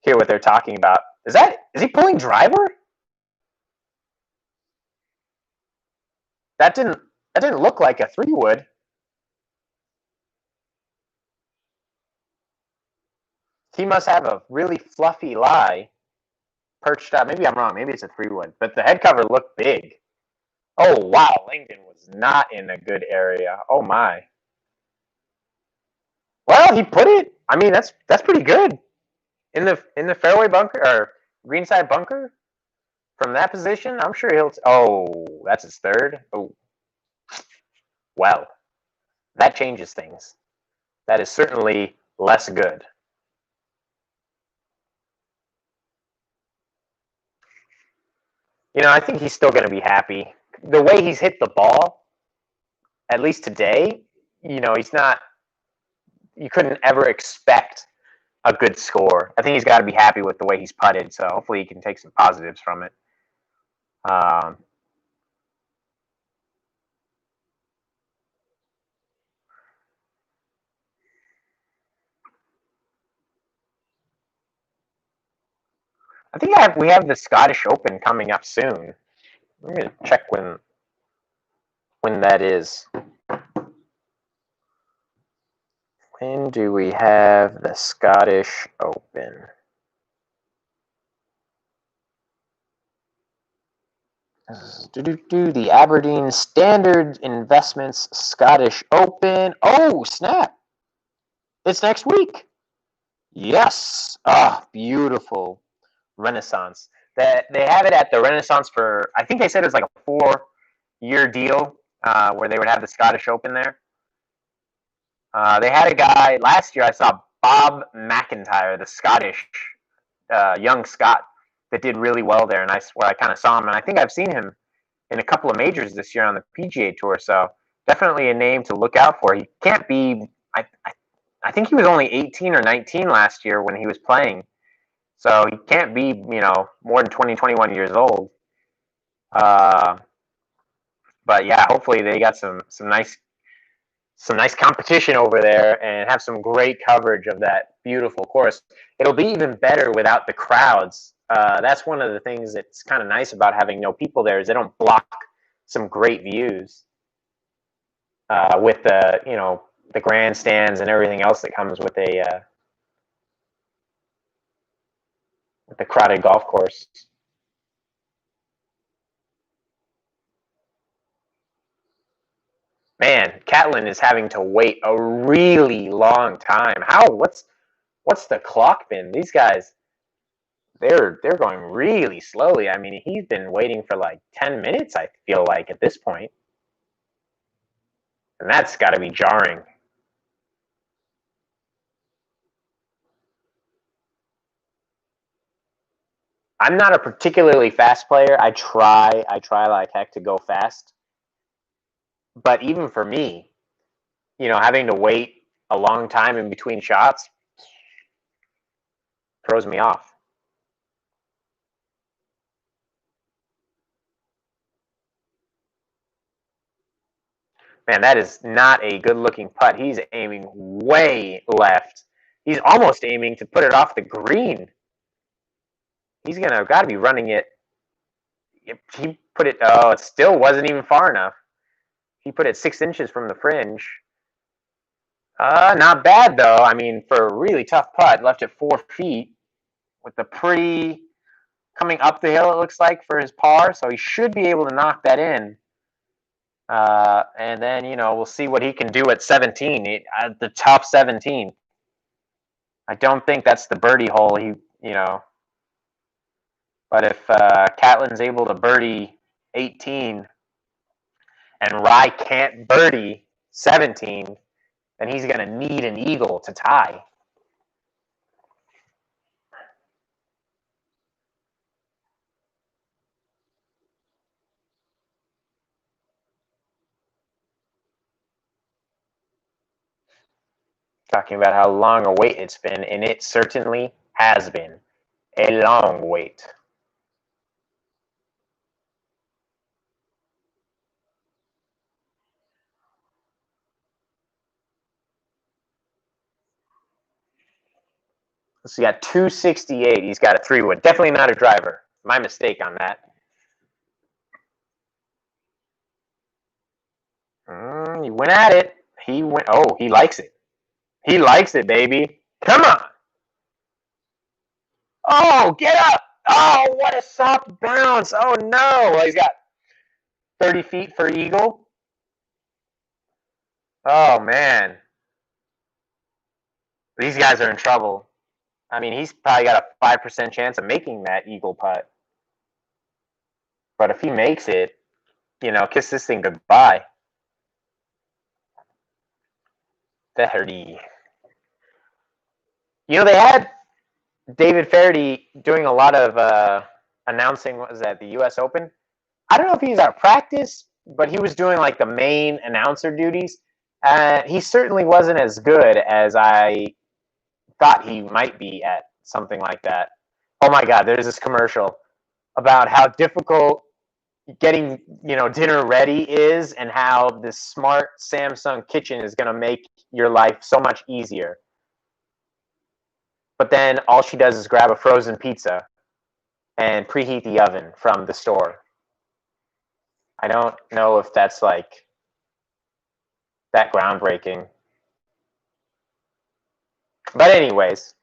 hear what they're talking about. Is he pulling driver? That didn't look like a 3 wood. He must have a really fluffy lie perched up. Maybe I'm wrong. Maybe it's a 3 wood. But the head cover looked big. Oh wow, Langdon was not in a good area. Oh my. Well, he put it. I mean, that's pretty good in the fairway bunker or greenside bunker from that position. I'm sure he'll. Oh, that's his third. Oh, well, that changes things. That is certainly less good. I think he's still going to be happy. The way he's hit the ball, at least today, he's not. You couldn't ever expect a good score. I think he's got to be happy with the way he's putted. So hopefully he can take some positives from it. Um, I think we have the Scottish Open coming up soon. I'm gonna check when that is. When do we have the Scottish Open? The Aberdeen Standard Investments Scottish Open. Oh, snap. It's next week. Yes. Ah, beautiful. Renaissance. That they have it at the Renaissance for, I think they said it was like a 4-year deal where they would have the Scottish Open there. They had a guy last year. I saw Bob McIntyre, the Scottish young Scot, that did really well there, and I kind of saw him, and I think I've seen him in a couple of majors this year on the PGA Tour. So definitely a name to look out for. He can't be. I think he was only 18 or 19 last year when he was playing, so he can't be more than 20, 21 years old. But yeah, hopefully they got some nice competition over there and have some great coverage of that beautiful course. It'll be even better without the crowds. That's one of the things that's kind of nice about having no people there is they don't block some great views with the grandstands and everything else that comes with the crowded golf course. Man, Catlin is having to wait a really long time. What's the clock been? These guys, they're going really slowly. I mean, he's been waiting for like 10 minutes, I feel like, at this point. And that's got to be jarring. I'm not a particularly fast player. I try like heck to go fast. But even for me, having to wait a long time in between shots throws me off. Man, that is not a good looking putt. He's aiming way left. He's almost aiming to put it off the green. He's gonna got to be running it. He put it. Oh, it still wasn't even far enough. He put it 6 inches from the fringe. Not bad though. I mean, for a really tough putt, left it 4 feet with the pretty coming up the hill. It looks like for his par, so he should be able to knock that in. And then we'll see what he can do at 17, the top 17. I don't think that's the birdie hole. But if Catlin's able to birdie 18 and Rye can't birdie 17, then he's going to need an eagle to tie. Talking about how long a wait it's been, and it certainly has been a long wait. So he got 268. He's got a 3-wood. Definitely not a driver. My mistake on that. He went at it. He went. Oh, he likes it. He likes it, baby. Come on. Oh, get up. Oh, what a soft bounce. Oh, no. Well, he's got 30 feet for eagle. Oh, man. These guys are in trouble. I mean, he's probably got a 5% chance of making that eagle putt. But if he makes it, kiss this thing goodbye. 30. They had David Faraday doing a lot of announcing. What was that, the U.S. Open? I don't know if he's out of practice, but he was doing like the main announcer duties. He certainly wasn't as good as I thought he might be at something like that. Oh my God, there's this commercial about how difficult getting dinner ready is, and how this smart Samsung kitchen is going to make your life so much easier. But then all she does is grab a frozen pizza and preheat the oven from the store. I don't know if that's like that groundbreaking. But anyways,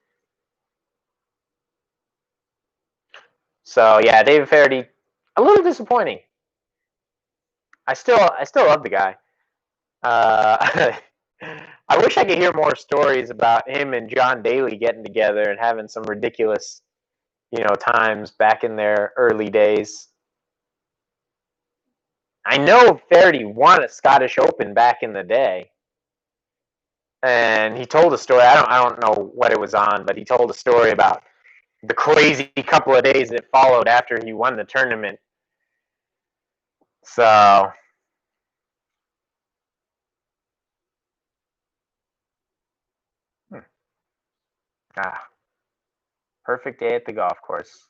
so yeah, David Faraday, a little disappointing. I still love the guy. I wish I could hear more stories about him and John Daly getting together and having some ridiculous, times back in their early days. I know Faraday won a Scottish Open back in the day, and he told a story. I don't know what it was on, but he told a story about the crazy couple of days that followed after he won the tournament. So, ah, perfect day at the golf course.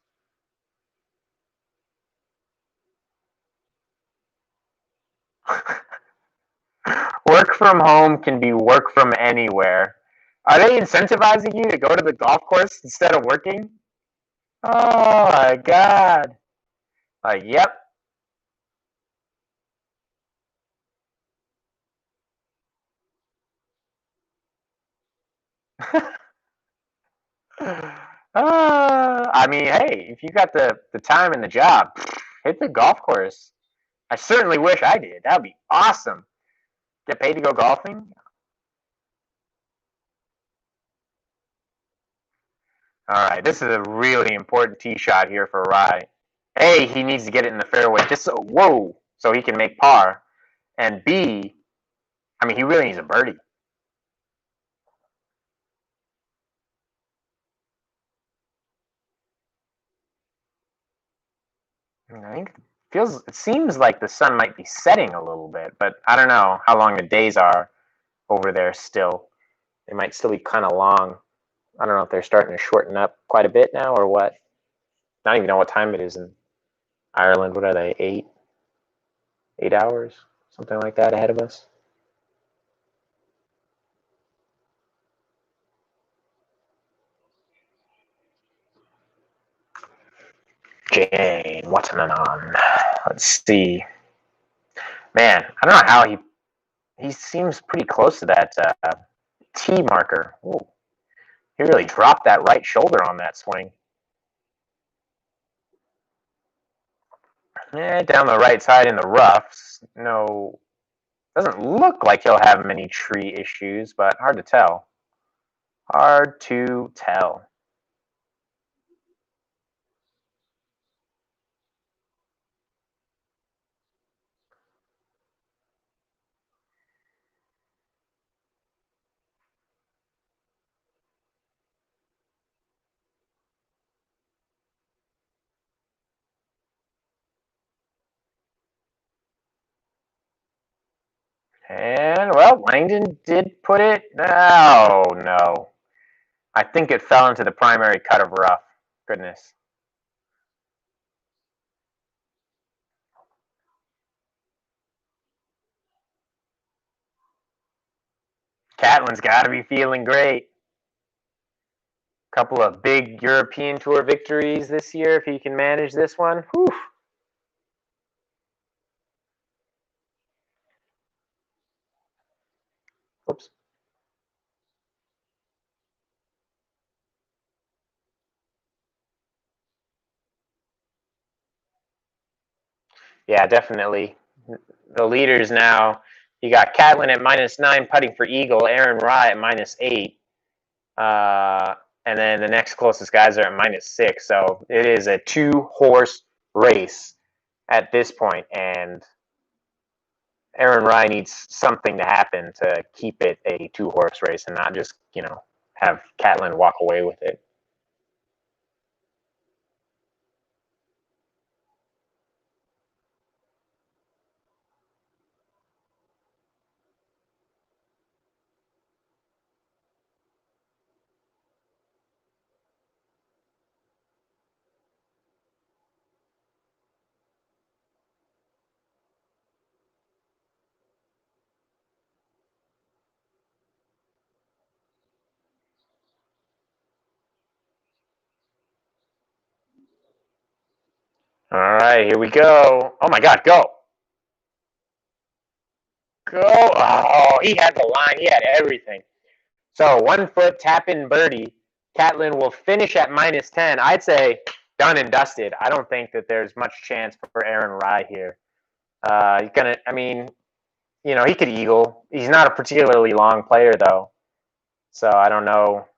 Work from home can be work from anywhere. Are they incentivizing you to go to the golf course instead of working? Oh my God. Like, yep. I mean, hey, if you got the time and the job, hit the golf course. I certainly wish I did. That would be awesome. Get paid to go golfing? All right, this is a really important tee shot here for Rye. A, he needs to get it in the fairway just so he can make par. And B, I mean, he really needs a birdie. I think it seems like the sun might be setting a little bit, but I don't know how long the days are over there still. They might still be kind of long. I don't know if they're starting to shorten up quite a bit now or what. I don't even know what time it is in Ireland. What are they? 8 hours, something like that ahead of us. Jane, what's going on? Let's see. Man, I don't know how he seems pretty close to that T marker. Ooh, he really dropped that right shoulder on that swing. Down the right side in the roughs. No, doesn't look like he'll have many tree issues, but hard to tell. Hard to tell. And, well, Langdon did put it. Oh, no. I think it fell into the primary cut of rough. Goodness. Catlin's got to be feeling great. Couple of big European Tour victories this year if he can manage this one. Whew. Oops. Yeah, definitely. The leaders now, you got Catlin at -9 putting for eagle, Aaron Rye at -8. And then the next closest guys are at -6. So it is a 2-horse race at this point, and Aaron Rye needs something to happen to keep it a 2-horse race and not just, have Catlin walk away with it. All right, here we go. Oh my God, go. Go. Oh, he had the line. He had everything. So 1 foot tap in birdie. Catlin will finish at -10. I'd say done and dusted. I don't think that there's much chance for Aaron Rye here. He's gonna. I mean, he could eagle. He's not a particularly long player though, so I don't know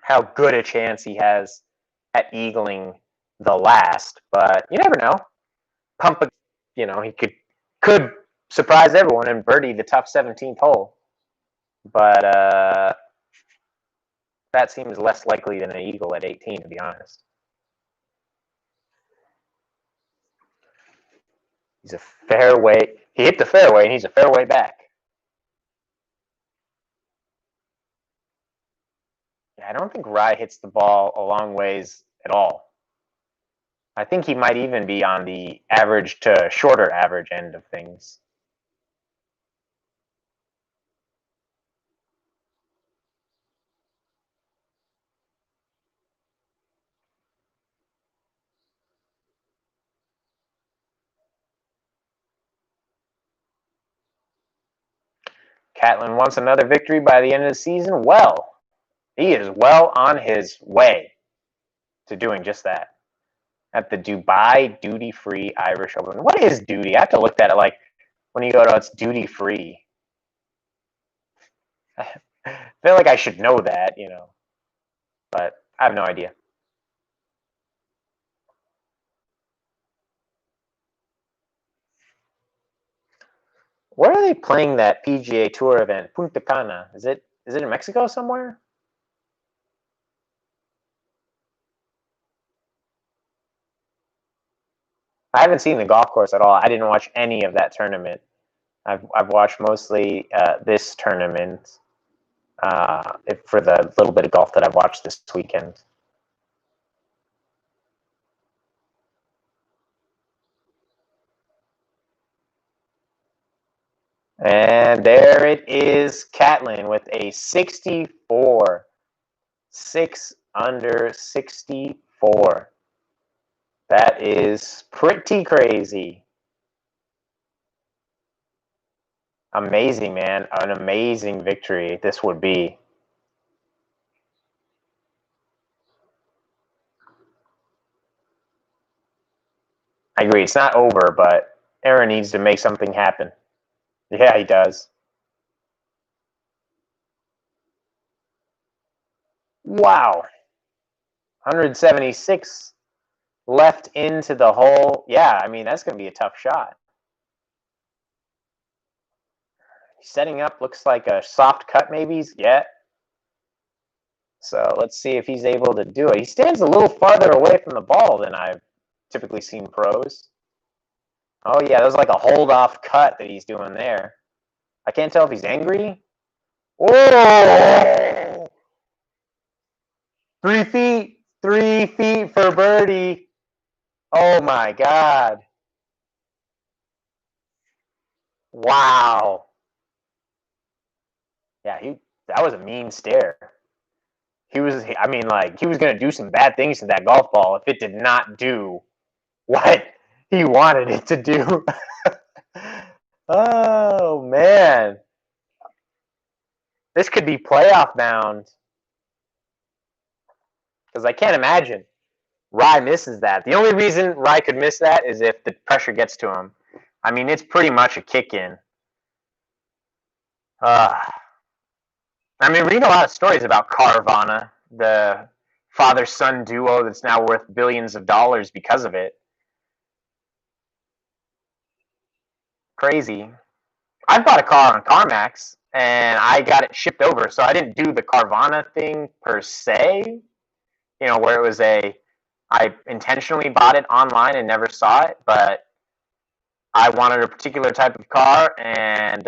how good a chance he has at eagling the last. But you never know. Pump. He could surprise everyone and birdie the tough 17th hole. But that seems less likely than an eagle at 18, to be honest. He's a fairway. He hit the fairway, and he's a fairway back. Yeah, I don't think Rye hits the ball a long ways at all. I think he might even be on the average to shorter average end of things. Catlin wants another victory by the end of the season. Well, he is well on his way to doing just that at the Dubai Duty Free Irish Open. What is duty? I have to look at it. Like when you go to it's duty free. I feel like I should know that, but I have no idea. Where are they playing that PGA Tour event? Punta Cana. Is it in Mexico somewhere? I haven't seen the golf course at all. I didn't watch any of that tournament. I've watched mostly this tournament for the little bit of golf that I've watched this weekend. And there it is, Catlin with a 64. 6 under 64. That is pretty crazy. Amazing, man. An amazing victory this would be. I agree. It's not over, but Aaron needs to make something happen. Yeah, he does. Wow. 176 left into the hole. Yeah, I mean, that's going to be a tough shot. Setting up looks like a soft cut, maybe. Yeah. So let's see if he's able to do it. He stands a little farther away from the ball than I've typically seen pros. Oh, yeah, that was like a hold-off cut that he's doing there. I can't tell if he's angry. Whoa! 3 feet. 3 feet for birdie. Oh, my God. Wow. Yeah, that was a mean stare. He was going to do some bad things to that golf ball if it did not do what he wanted it to do. Oh, man. This could be playoff bound. Because I can't imagine Rye misses that. The only reason Rye could miss that is if the pressure gets to him. I mean, it's pretty much a kick-in. I mean, reading a lot of stories about Carvana, the father-son duo that's now worth billions of dollars because of it. Crazy. I bought a car on CarMax, and I got it shipped over, so I didn't do the Carvana thing per se, where it was I intentionally bought it online and never saw it, but I wanted a particular type of car, and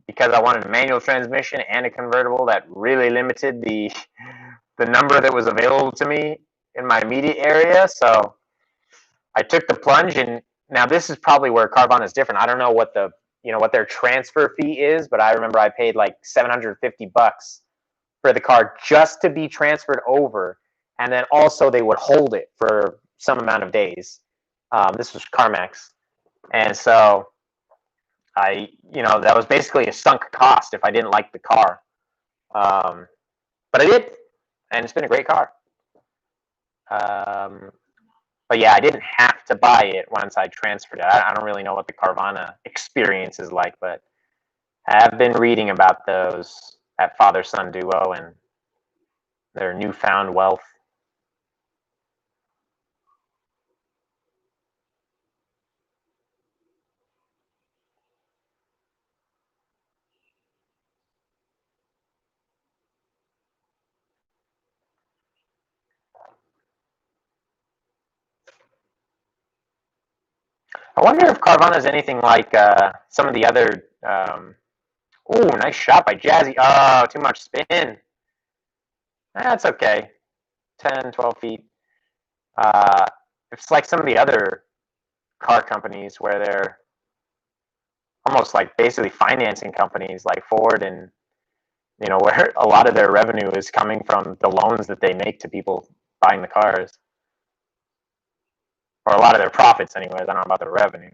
because I wanted a manual transmission and a convertible, that really limited the number that was available to me in my immediate area. So I took the plunge, and now this is probably where Carvana is different. I don't know what their transfer fee is, but I remember I paid like $750 for the car just to be transferred over, and then also they would hold it for some amount of days. This was CarMax, and so that was basically a sunk cost if I didn't like the car. But I did, and it's been a great car. But yeah, I didn't have to buy it once I transferred it. I don't really know what the Carvana experience is like, but I have been reading about that father-son duo and their newfound wealth. I wonder if Carvana is anything like some of the other. Ooh, nice shot by Jazzy. Oh, too much spin. That's okay. 10, 12 feet. Uh, it's like some of the other car companies where they're almost like basically financing companies like Ford, and where a lot of their revenue is coming from the loans that they make to people buying the cars, or a lot of their profits anyways. I don't know about the revenue.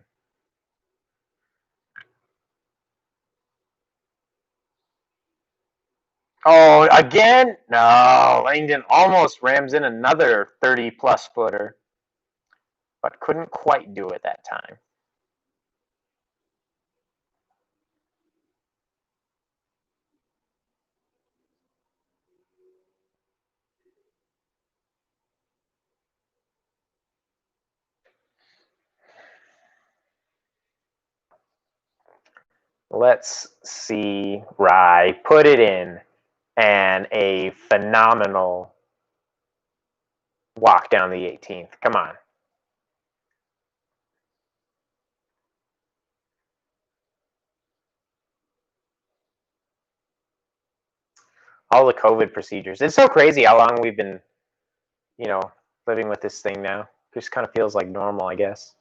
Oh, again? No, Langdon almost rams in another 30 plus footer, but couldn't quite do it that time. Let's see Rye put it in, and a phenomenal walk down the 18th. Come on. all the COVID procedures. It's so crazy how long we've been, living with this thing now. It just kind of feels like normal, I guess.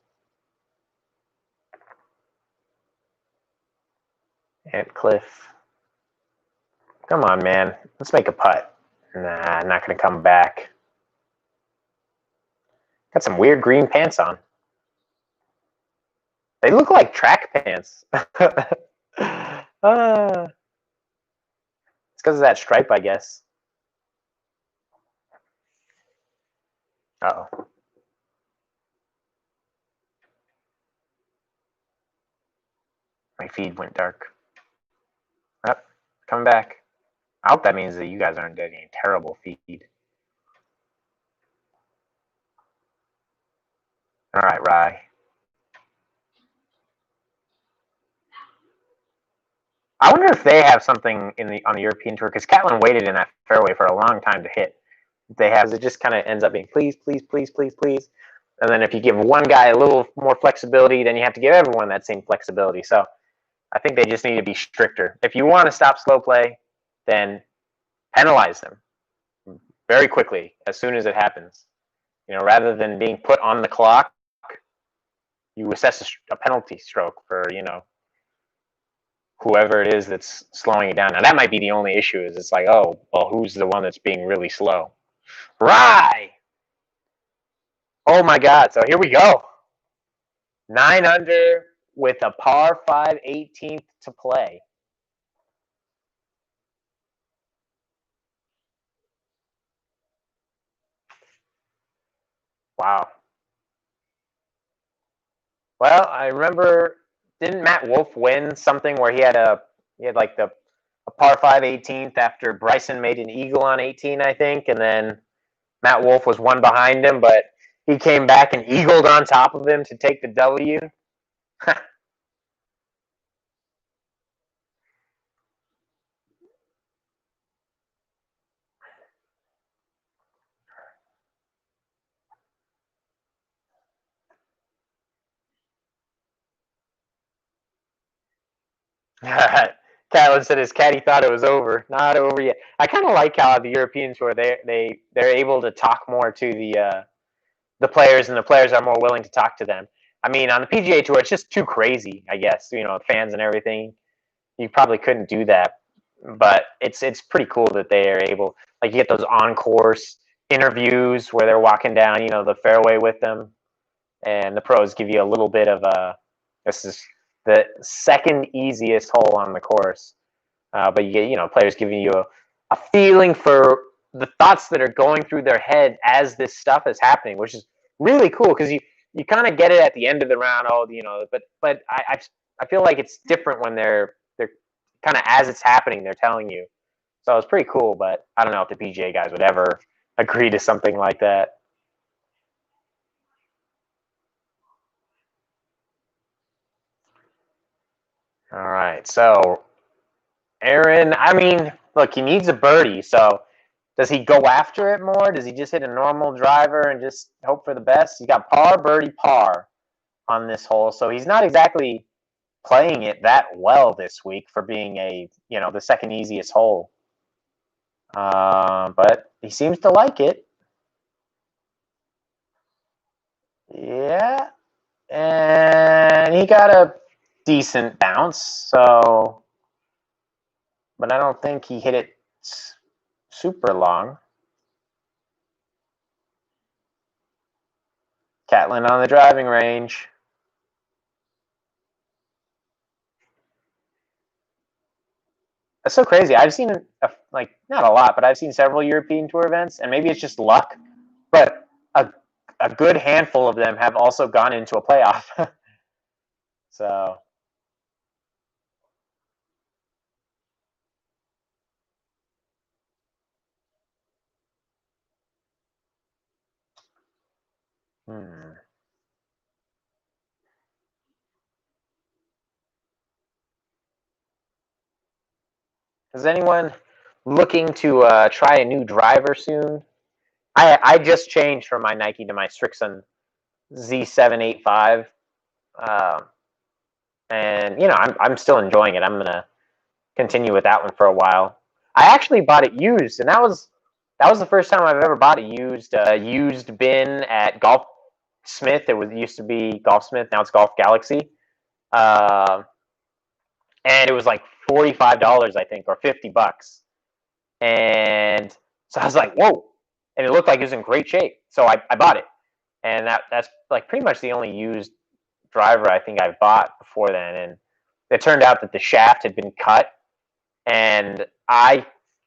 Ant Cliff. Come on, man. Let's make a putt. Nah, I'm not going to come back. Got some weird green pants on. They look like track pants. It's because of that stripe, I guess. Uh-oh. My feed went dark. Yep, coming back. I hope that means that you guys aren't getting a terrible feed. All right, Rye. I wonder if they have something on the European tour, because Catlin waited in that fairway for a long time to hit. They have, it just kind of ends up being please, please, please, please, please. And then if you give one guy a little more flexibility, then you have to give everyone that same flexibility. So I think they just need to be stricter. If you want to stop slow play, then penalize them very quickly as soon as it happens. Rather than being put on the clock, you assess a penalty stroke for whoever it is that's slowing it down. Now that might be the only issue. Is it's like, oh well, who's the one that's being really slow? Rye. Oh my God! So here we go. 9 under with a par 5 18th to play. Wow. Well, I remember, didn't Matt Wolff win something where he had like a par 5 18th after Bryson made an eagle on 18, I think, and then Matt Wolff was one behind him, but he came back and eagled on top of him to take the W. Catlin said his caddy thought it was over. Not over yet. I kind of like how the European tour they're able to talk more to the players, and the players are more willing to talk to them. I mean, on the PGA tour, it's just too crazy. I guess fans and everything. You probably couldn't do that, but it's pretty cool that they are able. Like you get those on course interviews where they're walking down the fairway with them, and the pros give you a little bit of this is the second easiest hole on the course. But you get, players giving you a feeling for the thoughts that are going through their head as this stuff is happening, which is really cool because you kind of get it at the end of the round. Oh, but I feel like it's different when they're kind of as it's happening, they're telling you. So it's pretty cool, but I don't know if the PGA guys would ever agree to something like that. All right, so Aaron, I mean, look, he needs a birdie. So does he go after it more? Does he just hit a normal driver and just hope for the best? He got par, birdie, par on this hole. So he's not exactly playing it that well this week for being the second easiest hole. But he seems to like it. Yeah. And he got a decent bounce. So, but I don't think he hit it super long. Catlin on the driving range. That's so crazy. I've seen not a lot, but I've seen several European Tour events, and maybe it's just luck, but a good handful of them have also gone into a playoff. So, hmm. Is anyone looking to try a new driver soon? I just changed from my Nike to my Strixon Z785, um, and I'm still enjoying it. I'm gonna continue with that one for a while. I actually bought it used, and that was the first time I've ever bought a used bin at Golf Smith. It used to be Golf Smith, now it's Golf Galaxy, uh, and it was like $45, I think, or $50, and so I was like, whoa, and it looked like it was in great shape, so I bought it, and that's like pretty much the only used driver I think I've bought before then, and it turned out that the shaft had been cut, and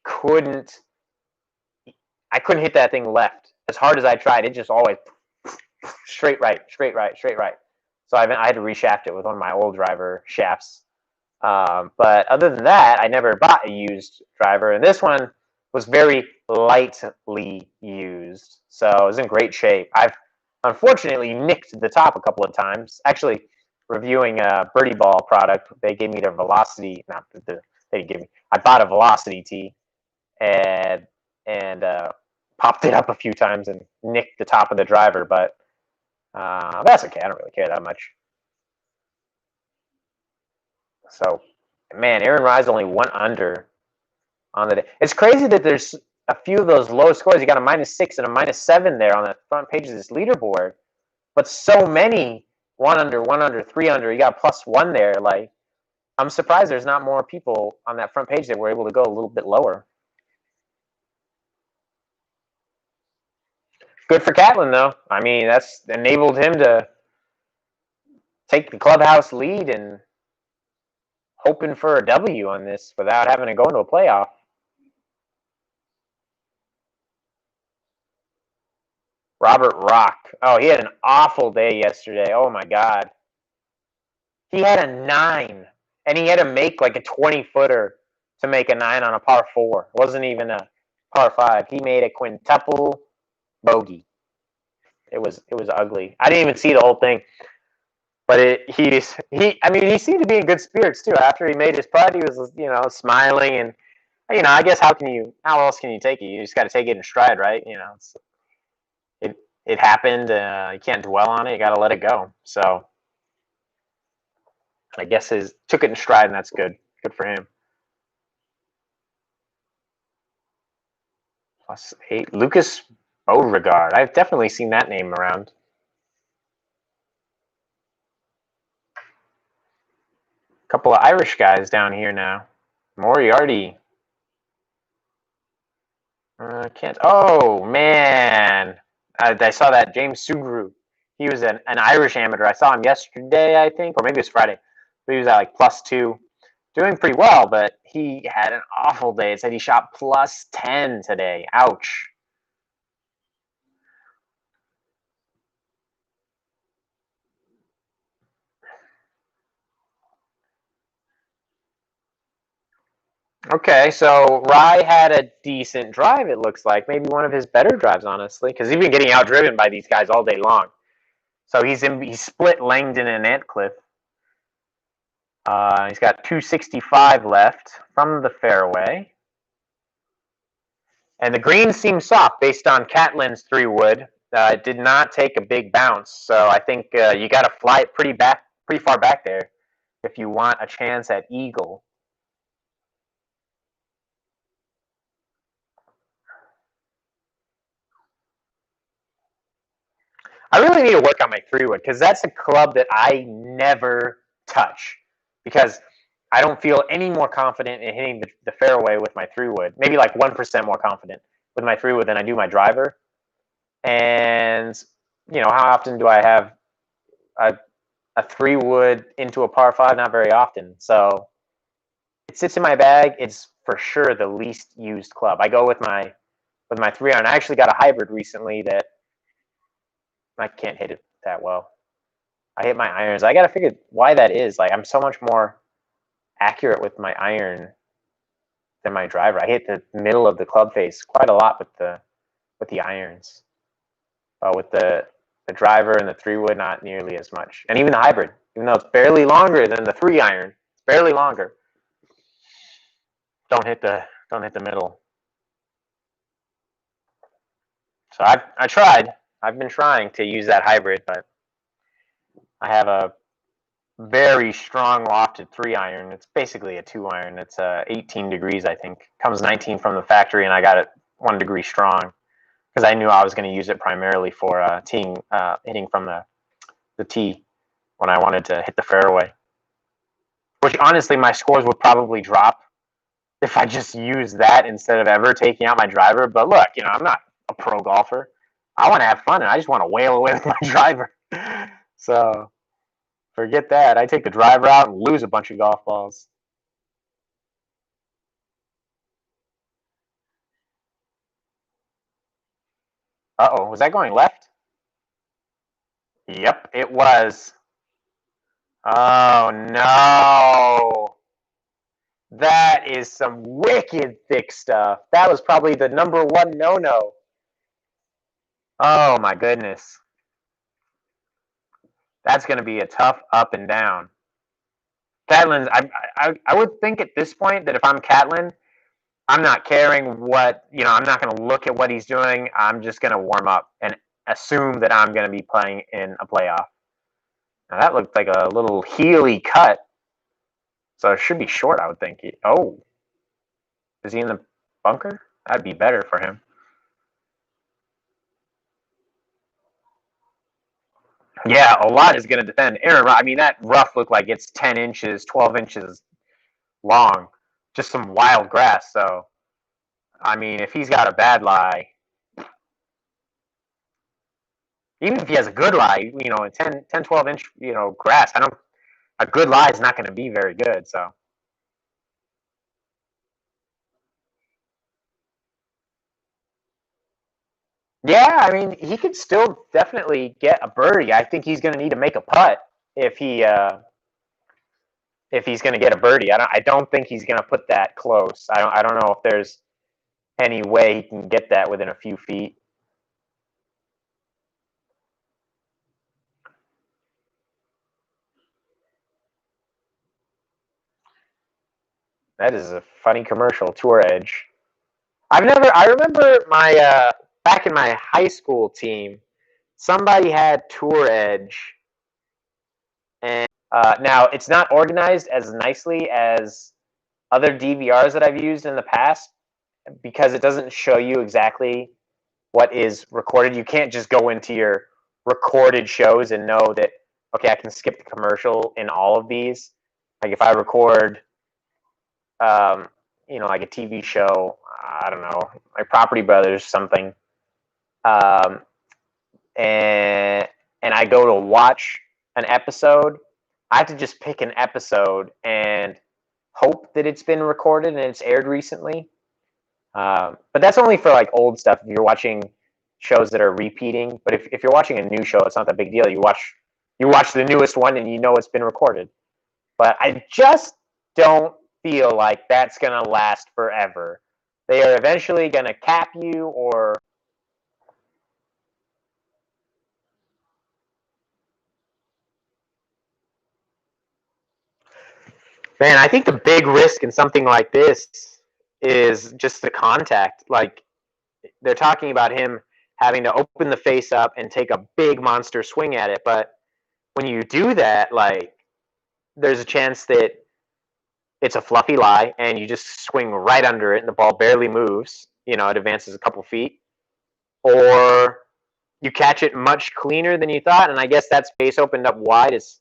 couldn't I couldn't hit that thing left as hard as I tried. It just always straight right, straight right, straight right. So I had to reshaft it with one of my old driver shafts. But other than that, I never bought a used driver, and this one was very lightly used, so it was in great shape. I've unfortunately nicked the top a couple of times. Actually, reviewing a Birdie Ball product, they gave me their Velocity. Not they gave me. I bought a Velocity tee and popped it up a few times and nicked the top of the driver, but that's okay. I don't really care that much. So, man, Aaron Rye's only 1 under on the day. It's crazy that there's a few of those low scores. You got a -6 and a -7 there on the front page of this leaderboard, but so many 1 under, 1 under, 3 under. You got +1 there. Like, I'm surprised there's not more people on that front page that were able to go a little bit lower. Good for Catlin, though. I mean, that's enabled him to take the clubhouse lead and hoping for a W on this without having to go into a playoff. Robert Rock. Oh, he had an awful day yesterday. Oh my God. He had a 9, and he had to make like a 20-footer to make a 9 on a par 4. It wasn't even a par 5. He made a quintuple bogey. It was ugly. I didn't even see the whole thing, but I mean, he seemed to be in good spirits too. After he made his putt, he was smiling, and I guess how else can you take it? You just got to take it in stride, right? It happened. You can't dwell on it. You got to let it go. So I guess took it in stride, and that's good. Good for him. +8. Lucas Beauregard. I've definitely seen that name around. A couple of Irish guys down here now. Moriarty. Can't. Oh man, I saw that James Sugru. He was an Irish amateur. I saw him yesterday, I think, or maybe it was Friday. But he was at like +2, doing pretty well. But he had an awful day. It said he shot +10 today. Ouch. Okay, so Rye had a decent drive, it looks like. Maybe one of his better drives, honestly, because he's been getting outdriven by these guys all day long. So he split Langdon and Antcliffe. He's got 265 left from the fairway. And the green seems soft based on Catlin's 3-wood. It did not take a big bounce, so I think you got to fly it pretty far back there if you want a chance at eagle. I really need to work on my 3-wood because that's a club that I never touch because I don't feel any more confident in hitting the fairway with my 3-wood. Maybe like 1% more confident with my 3-wood than I do my driver. And how often do I have a 3-wood into a par 5? Not very often. So it sits in my bag. It's for sure the least used club. I go with my 3-iron. I actually got a hybrid recently that I can't hit it that well. I hit my irons. I got to figure why that is. Like, I'm so much more accurate with my iron than my driver. I hit the middle of the club face quite a lot with the irons. With the driver and the 3-wood, not nearly as much. And even the hybrid, even though it's barely longer than the 3-iron, it's barely longer. Don't hit the middle. So I tried. I've been trying to use that hybrid, but I have a very strong lofted 3-iron. It's basically a 2-iron. It's 18 degrees, I think. Comes 19 from the factory, and I got it 1 degree strong because I knew I was going to use it primarily for hitting from the tee when I wanted to hit the fairway. Which honestly, my scores would probably drop if I just used that instead of ever taking out my driver. But look, I'm not a pro golfer. I want to have fun, and I just want to wail away with my driver. So forget that. I take the driver out and lose a bunch of golf balls. Uh-oh, was that going left? Yep, it was. Oh, no. That is some wicked thick stuff. That was probably the number one no-no. Oh, my goodness. That's going to be a tough up and down. Catlin, I would think at this point that if I'm Catlin, I'm not caring I'm not going to look at what he's doing. I'm just going to warm up and assume that I'm going to be playing in a playoff. Now, that looked like a little heely cut, so it should be short, I would think. Oh, is he in the bunker? That'd be better for him. Yeah, a lot is going to defend. Aaron, I mean, that rough looked like it's 10 inches, 12 inches long. Just some wild grass, so, I mean, if he's got a bad lie, even if he has a good lie, 10, 12 inch, grass, a good lie is not going to be very good, so. Yeah, I mean, he could still definitely get a birdie. I think he's going to need to make a putt if he's going to get a birdie. I don't think he's going to put that close. I don't know if there's any way he can get that within a few feet. That is a funny commercial, Tour Edge. I remember my back in my high school team, somebody had Tour Edge, and now it's not organized as nicely as other DVRs that I've used in the past because it doesn't show you exactly what is recorded. You can't just go into your recorded shows and know that, okay, I can skip the commercial in all of these. Like if I record, like a TV show, I don't know, like Property Brothers, something, um, and I go to watch an episode, I have to just pick an episode and hope that it's been recorded and it's aired recently. But that's only for like old stuff. If you're watching shows that are repeating, but if you're watching a new show, it's not that big deal. You watch the newest one and you know it's been recorded. But I just don't feel like that's gonna last forever. They are eventually gonna cap you or man, I think the big risk in something like this is just the contact. Like they're talking about him having to open the face up and take a big monster swing at it, but when you do that, like there's a chance that it's a fluffy lie and you just swing right under it and the ball barely moves, it advances a couple feet, or you catch it much cleaner than you thought, and I guess that space opened up wide. It's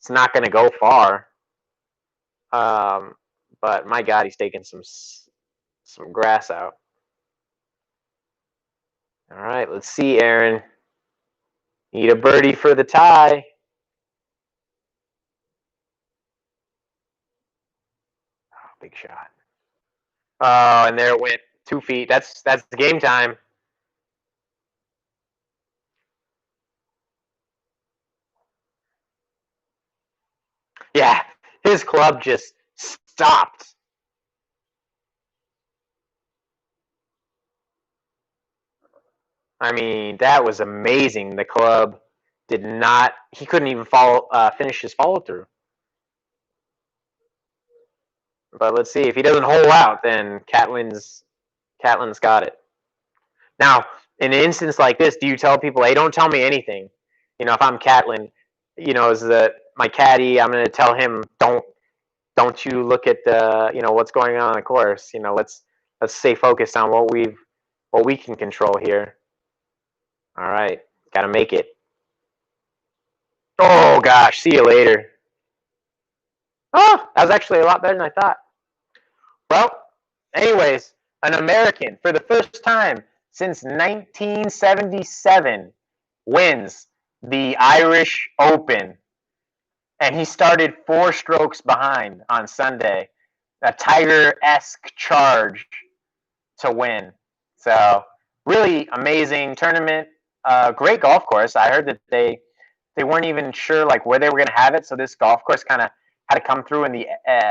not going to go far. Um, but my God, he's taking some grass out. All right, let's see, Aaron. Need a birdie for the tie. Oh, big shot. Oh, and there it went 2 feet. That's game time. Yeah, his club just stopped. I mean, that was amazing. The club did not. He couldn't even finish his follow through. But let's see if he doesn't hole out, then Catlin's got it. Now, in an instance like this, do you tell people, "Hey, don't tell me anything"? If I'm Catlin, is that my caddy, I'm going to tell him, don't you look at the, what's going on the course. Let's stay focused on what we can control here. All right, got to make it. Oh gosh, see you later. Oh, that was actually a lot better than I thought. Well, anyways, an American for the first time since 1977 wins the Irish Open, and he started 4 strokes behind on Sunday. A Tiger-esque charge to win. So really amazing tournament. Great golf course. I heard that they weren't even sure like where they were going to have it. So this golf course kind of had to come through in the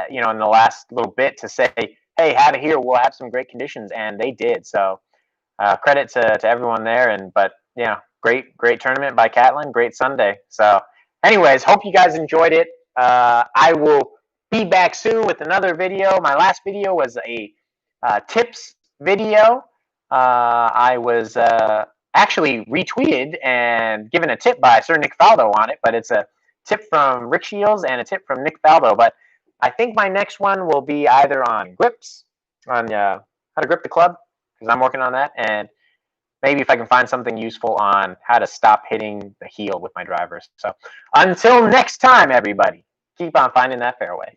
in the last little bit to say, hey, have it here. We'll have some great conditions, and they did. So credit to everyone there. But great tournament by Catlin. Great Sunday. So anyways, hope you guys enjoyed it. I will be back soon with another video. My last video was a tips video. I was actually retweeted and given a tip by Sir Nick Faldo on it, but it's a tip from Rick Shields and a tip from Nick Faldo. But I think my next one will be either on grips, on how to grip the club, because I'm working on that, and maybe if I can find something useful on how to stop hitting the heel with my drivers. So until next time, everybody, keep on finding that fairway.